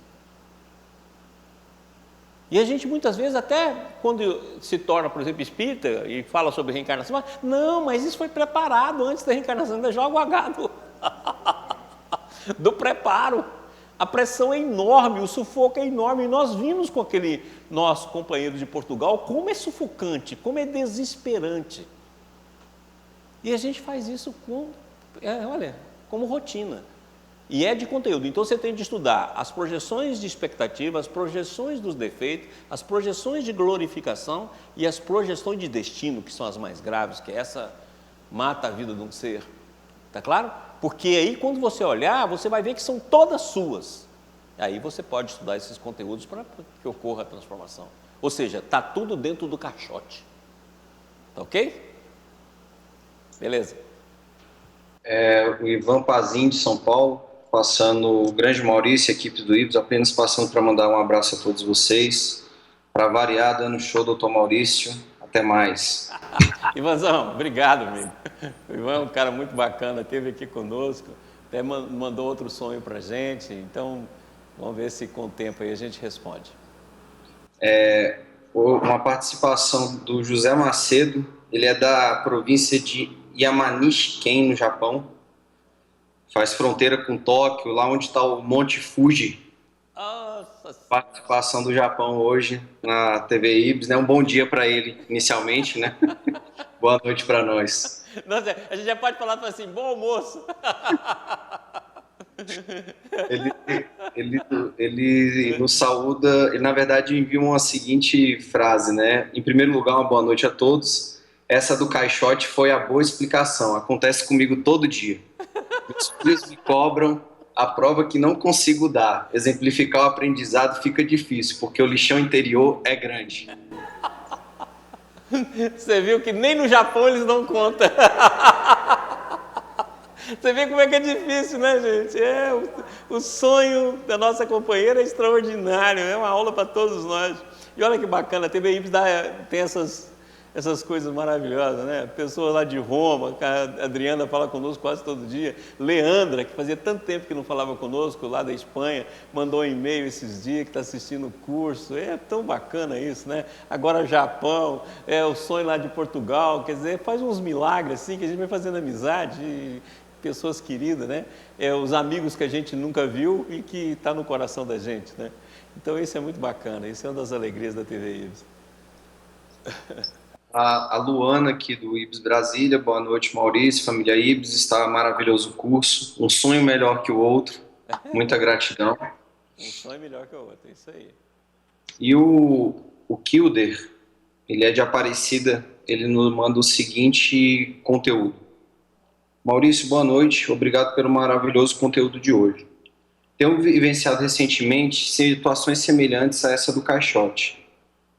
E a gente muitas vezes, até quando se torna, por exemplo, espírita e fala sobre reencarnação, não, mas isso foi preparado antes da reencarnação, ainda joga o H do preparo. A pressão é enorme, o sufoco é enorme, e nós vimos com aquele nosso companheiro de Portugal como é sufocante, como é desesperante. E a gente faz isso como rotina. E é de conteúdo. Então você tem de estudar as projeções de expectativa, as projeções dos defeitos, as projeções de glorificação e as projeções de destino, que são as mais graves, que essa mata a vida de um ser. Está claro? Porque aí quando você olhar, você vai ver que são todas suas. Aí você pode estudar esses conteúdos para que ocorra a transformação. Ou seja, está tudo dentro do caixote. Tá ok? Beleza. O Ivan Pazin, de São Paulo, passando o grande Maurício, equipe do IPS, apenas passando para mandar um abraço a todos vocês. Para variar, dando show, doutor Maurício. Até mais. Ivanzão, obrigado, amigo. O Ivan é um cara muito bacana, esteve aqui conosco, até mandou outro sonho para a gente, então vamos ver se com o tempo aí a gente responde. Uma participação do José Macedo, ele é da província de Yamanishi-ken, no Japão, faz fronteira com Tóquio, lá onde está o Monte Fuji. Nossa, participação do Japão hoje na TV IBS, né? Um bom dia para ele, inicialmente, né? Boa noite para nós. Nossa, a gente já pode falar assim, bom almoço. Ele nos saúda, ele na verdade envia uma seguinte frase, né? Em primeiro lugar, uma boa noite a todos. Essa do caixote foi a boa explicação. Acontece comigo todo dia. Meus filhos me cobram a prova que não consigo dar. Exemplificar o aprendizado fica difícil, porque o lixão interior é grande. Você viu que nem no Japão eles dão conta. Você vê como é que é difícil, né, gente? O sonho da nossa companheira é extraordinário, é uma aula para todos nós. E olha que bacana, a TV IPS tem essas coisas maravilhosas, né? Pessoas lá de Roma, a Adriana fala conosco quase todo dia, Leandra, que fazia tanto tempo que não falava conosco, lá da Espanha, mandou um e-mail esses dias que está assistindo o curso, é tão bacana isso, né? Agora Japão, o sonho lá de Portugal, quer dizer, faz uns milagres assim, que a gente vai fazendo amizade, pessoas queridas, né? Os amigos que a gente nunca viu e que está no coração da gente, né? Então isso é muito bacana, isso é uma das alegrias da TV IBS. A Luana aqui do IBS Brasília, boa noite Maurício, família IBS, está maravilhoso o curso, um sonho melhor que o outro, muita gratidão. Um sonho melhor que o outro, é isso aí. E o Kilder, ele é de Aparecida, ele nos manda o seguinte conteúdo. Maurício, boa noite, obrigado pelo maravilhoso conteúdo de hoje. Tenho vivenciado recentemente situações semelhantes a essa do caixote.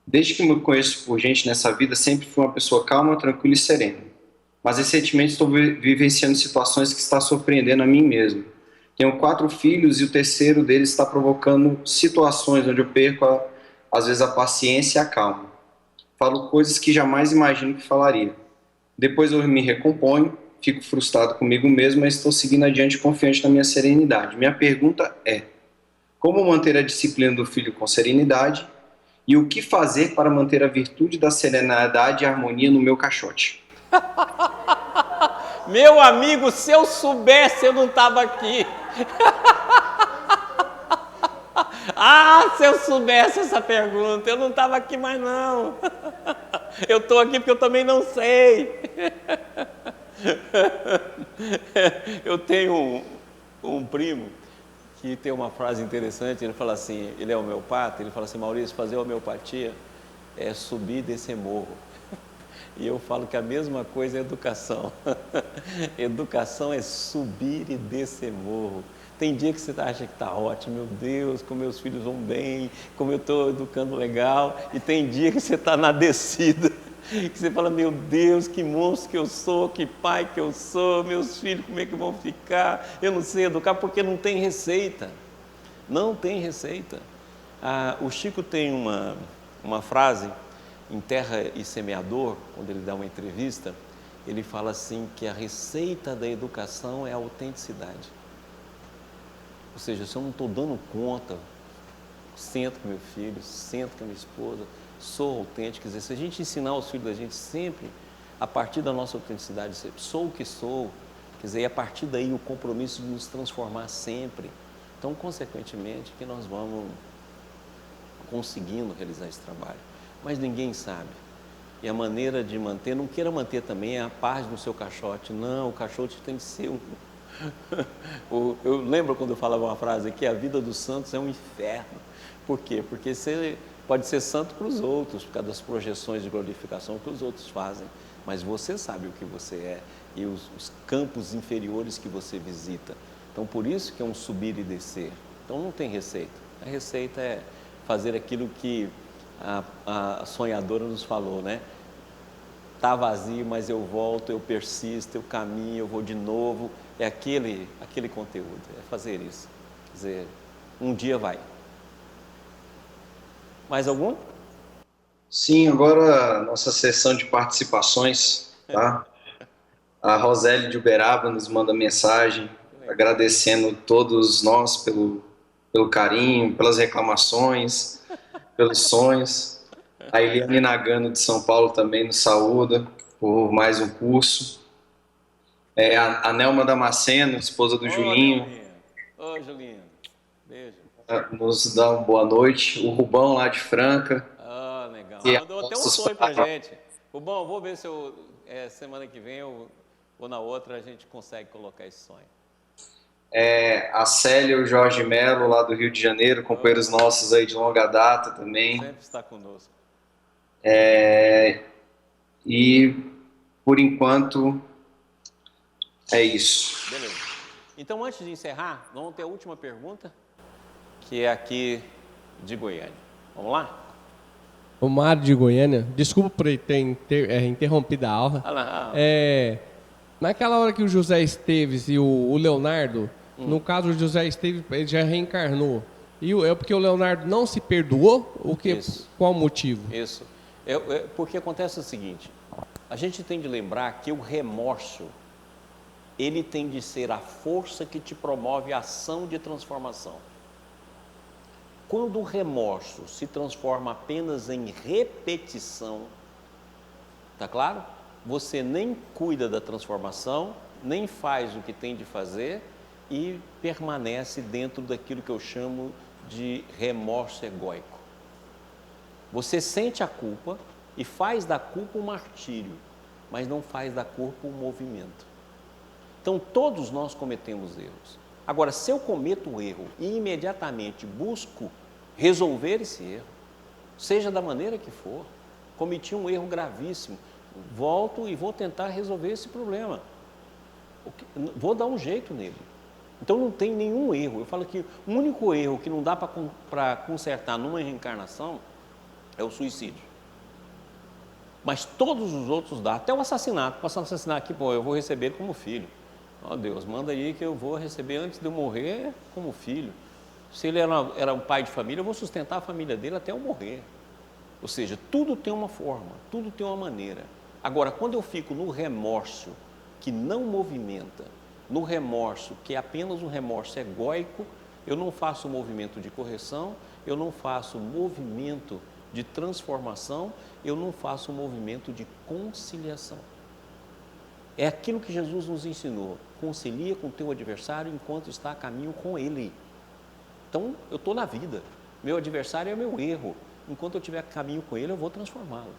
Desde que me conheço por gente nessa vida, sempre fui uma pessoa calma, tranquila e serena. Mas recentemente estou vivenciando situações que estão surpreendendo a mim mesmo. Tenho 4 filhos e o terceiro deles está provocando situações onde eu perco, às vezes, a paciência e a calma. falo coisas que jamais imagino que falaria. Depois eu me recomponho, fico frustrado comigo mesmo, mas estou seguindo adiante confiante na minha serenidade. Minha pergunta é: como manter a disciplina do filho com serenidade e o que fazer para manter a virtude da serenidade e a harmonia no meu caixote? Meu amigo, se eu soubesse, eu não estava aqui. Ah, se eu soubesse essa pergunta, eu não estava aqui mais não. Eu estou aqui porque eu também não sei. Eu tenho um primo que tem uma frase interessante, ele fala assim, ele é homeopata, ele fala assim: Maurício, fazer homeopatia é subir e descer morro. E eu falo que a mesma coisa é educação. Educação é subir e descer morro. Tem dia que você acha que está ótimo, meu Deus, como meus filhos vão bem, como eu estou educando legal. E tem dia que você está na descida, que você fala: meu Deus, que monstro que eu sou, que pai que eu sou, meus filhos como é que vão ficar? Eu não sei educar porque não tem receita. Não tem receita. O Chico tem uma frase em Terra e Semeador, quando ele dá uma entrevista, ele fala assim que a receita da educação é a autenticidade. Ou seja, se eu não estou dando conta, sento com meu filho, sento com a minha esposa, sou autêntico. Quer dizer, se a gente ensinar os filhos da gente sempre, a partir da nossa autenticidade, sou o que sou, quer dizer, e a partir daí o compromisso de nos transformar sempre. Então, consequentemente, que nós vamos conseguindo realizar esse trabalho. Mas ninguém sabe. E a maneira de manter, não queira manter também a paz no seu caixote. Não, o caixote tem que ser um... Eu lembro quando eu falava uma frase aqui: a vida dos santos é um inferno. Por quê? Porque você pode ser santo para os outros, por causa das projeções de glorificação que os outros fazem. Mas você sabe o que você é e os campos inferiores que você visita. Então, por isso que é um subir e descer. Então, não tem receita. A receita é fazer aquilo que a sonhadora nos falou, né? Está vazio, mas eu volto, eu persisto, eu caminho, eu vou de novo. É aquele conteúdo, é fazer isso. Quer dizer, um dia vai. Mais algum? Sim, agora nossa sessão de participações, tá? A Roseli de Uberaba nos manda mensagem, agradecendo todos nós pelo carinho, pelas reclamações, pelos sonhos. A Eliane Nagano de São Paulo também nos saúda por mais um curso. A Nelma Damasceno, esposa do Julinho, Ô, Julinho, beijo. nos dá uma boa noite. O Rubão lá de Franca. Ah, legal. E Mandou até um sonho pra gente. Bom, vou ver se semana que vem ou na outra a gente consegue colocar esse sonho. A Célia e o Jorge Melo, lá do Rio de Janeiro, companheiros nossos aí de longa data também. Sempre está conosco. E, por enquanto, é isso. Beleza. Então, antes de encerrar, vamos ter a última pergunta, que é aqui de Goiânia. Vamos lá? O Mário de Goiânia, desculpa por ter interrompido a aula. Naquela hora que o José Esteves e o Leonardo, no caso o José Esteves, ele já reencarnou. E é porque o Leonardo não se perdoou? Qual o motivo? Isso. Porque acontece o seguinte: a gente tem de lembrar que o remorso, ele tem de ser a força que te promove a ação de transformação. Quando o remorso se transforma apenas em repetição, tá claro? Você nem cuida da transformação, nem faz o que tem de fazer e permanece dentro daquilo que eu chamo de remorso egóico. Você sente a culpa e faz da culpa um martírio, mas não faz da culpa um movimento. Então, todos nós cometemos erros. Agora, se eu cometo um erro e imediatamente busco resolver esse erro, seja da maneira que for, cometi um erro gravíssimo, volto e vou tentar resolver esse problema. Vou dar um jeito nele. Então, não tem nenhum erro. Eu falo que o único erro que não dá para consertar numa reencarnação é o suicídio. Mas todos os outros dá, até o assassinato. Posso assassinar aqui, eu vou receber como filho. Deus, manda aí que eu vou receber antes de eu morrer como filho. Se ele era um pai de família, eu vou sustentar a família dele até eu morrer. Ou seja, tudo tem uma forma, tudo tem uma maneira. Agora, quando eu fico no remorso que não movimenta, no remorso que é apenas um remorso egóico, eu não faço movimento de correção, eu não faço movimento de transformação, eu não faço movimento de conciliação. É aquilo que Jesus nos ensinou, concilia com o teu adversário enquanto está a caminho com ele. Então, eu estou na vida, meu adversário é meu erro, enquanto eu estiver a caminho com ele, eu vou transformá-lo.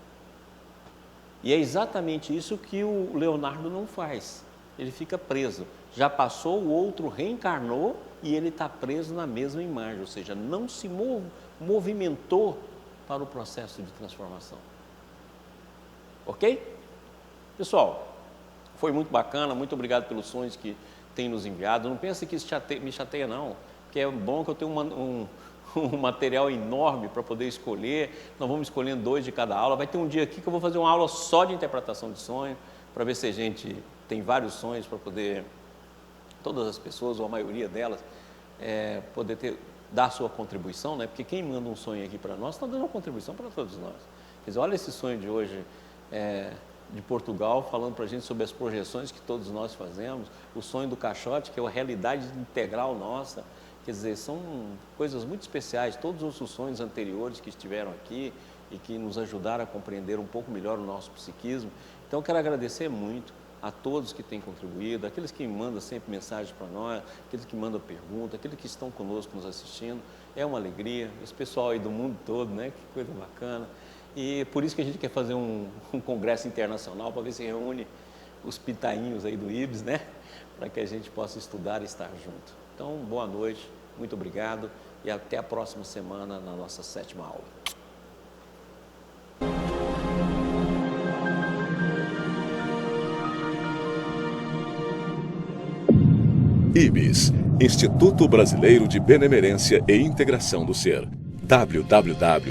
E é exatamente isso que o Leonardo não faz, ele fica preso. Já passou, o outro reencarnou e ele está preso na mesma imagem, ou seja, não se movimentou para o processo de transformação. Ok? Pessoal, foi muito bacana, muito obrigado pelos sonhos que tem nos enviado. Não pense que isso me chateia não, porque é bom que eu tenho um material enorme para poder escolher. Nós vamos escolhendo 2 de cada aula. Vai ter um dia aqui que eu vou fazer uma aula só de interpretação de sonho, para ver se a gente tem vários sonhos para poder, todas as pessoas, ou a maioria delas, poder dar a sua contribuição, né? Porque quem manda um sonho aqui para nós está dando uma contribuição para todos nós. Quer dizer, olha esse sonho de hoje, de Portugal, falando para a gente sobre as projeções que todos nós fazemos, o sonho do caixote, que é a realidade integral nossa. Quer dizer, são coisas muito especiais, todos os sonhos anteriores que estiveram aqui e que nos ajudaram a compreender um pouco melhor o nosso psiquismo. Então, eu quero agradecer muito a todos que têm contribuído, aqueles que mandam sempre mensagem para nós, aqueles que mandam perguntas, aqueles que estão conosco nos assistindo. É uma alegria, esse pessoal aí do mundo todo, né? Que coisa bacana. E por isso que a gente quer fazer um congresso internacional para ver se reúne os pitainhos aí do IBS, né? Para que a gente possa estudar e estar junto. Então, boa noite, muito obrigado e até a próxima semana na nossa 7ª aula. IBS, Instituto Brasileiro de Benemerência e Integração do Ser. www.ibis.org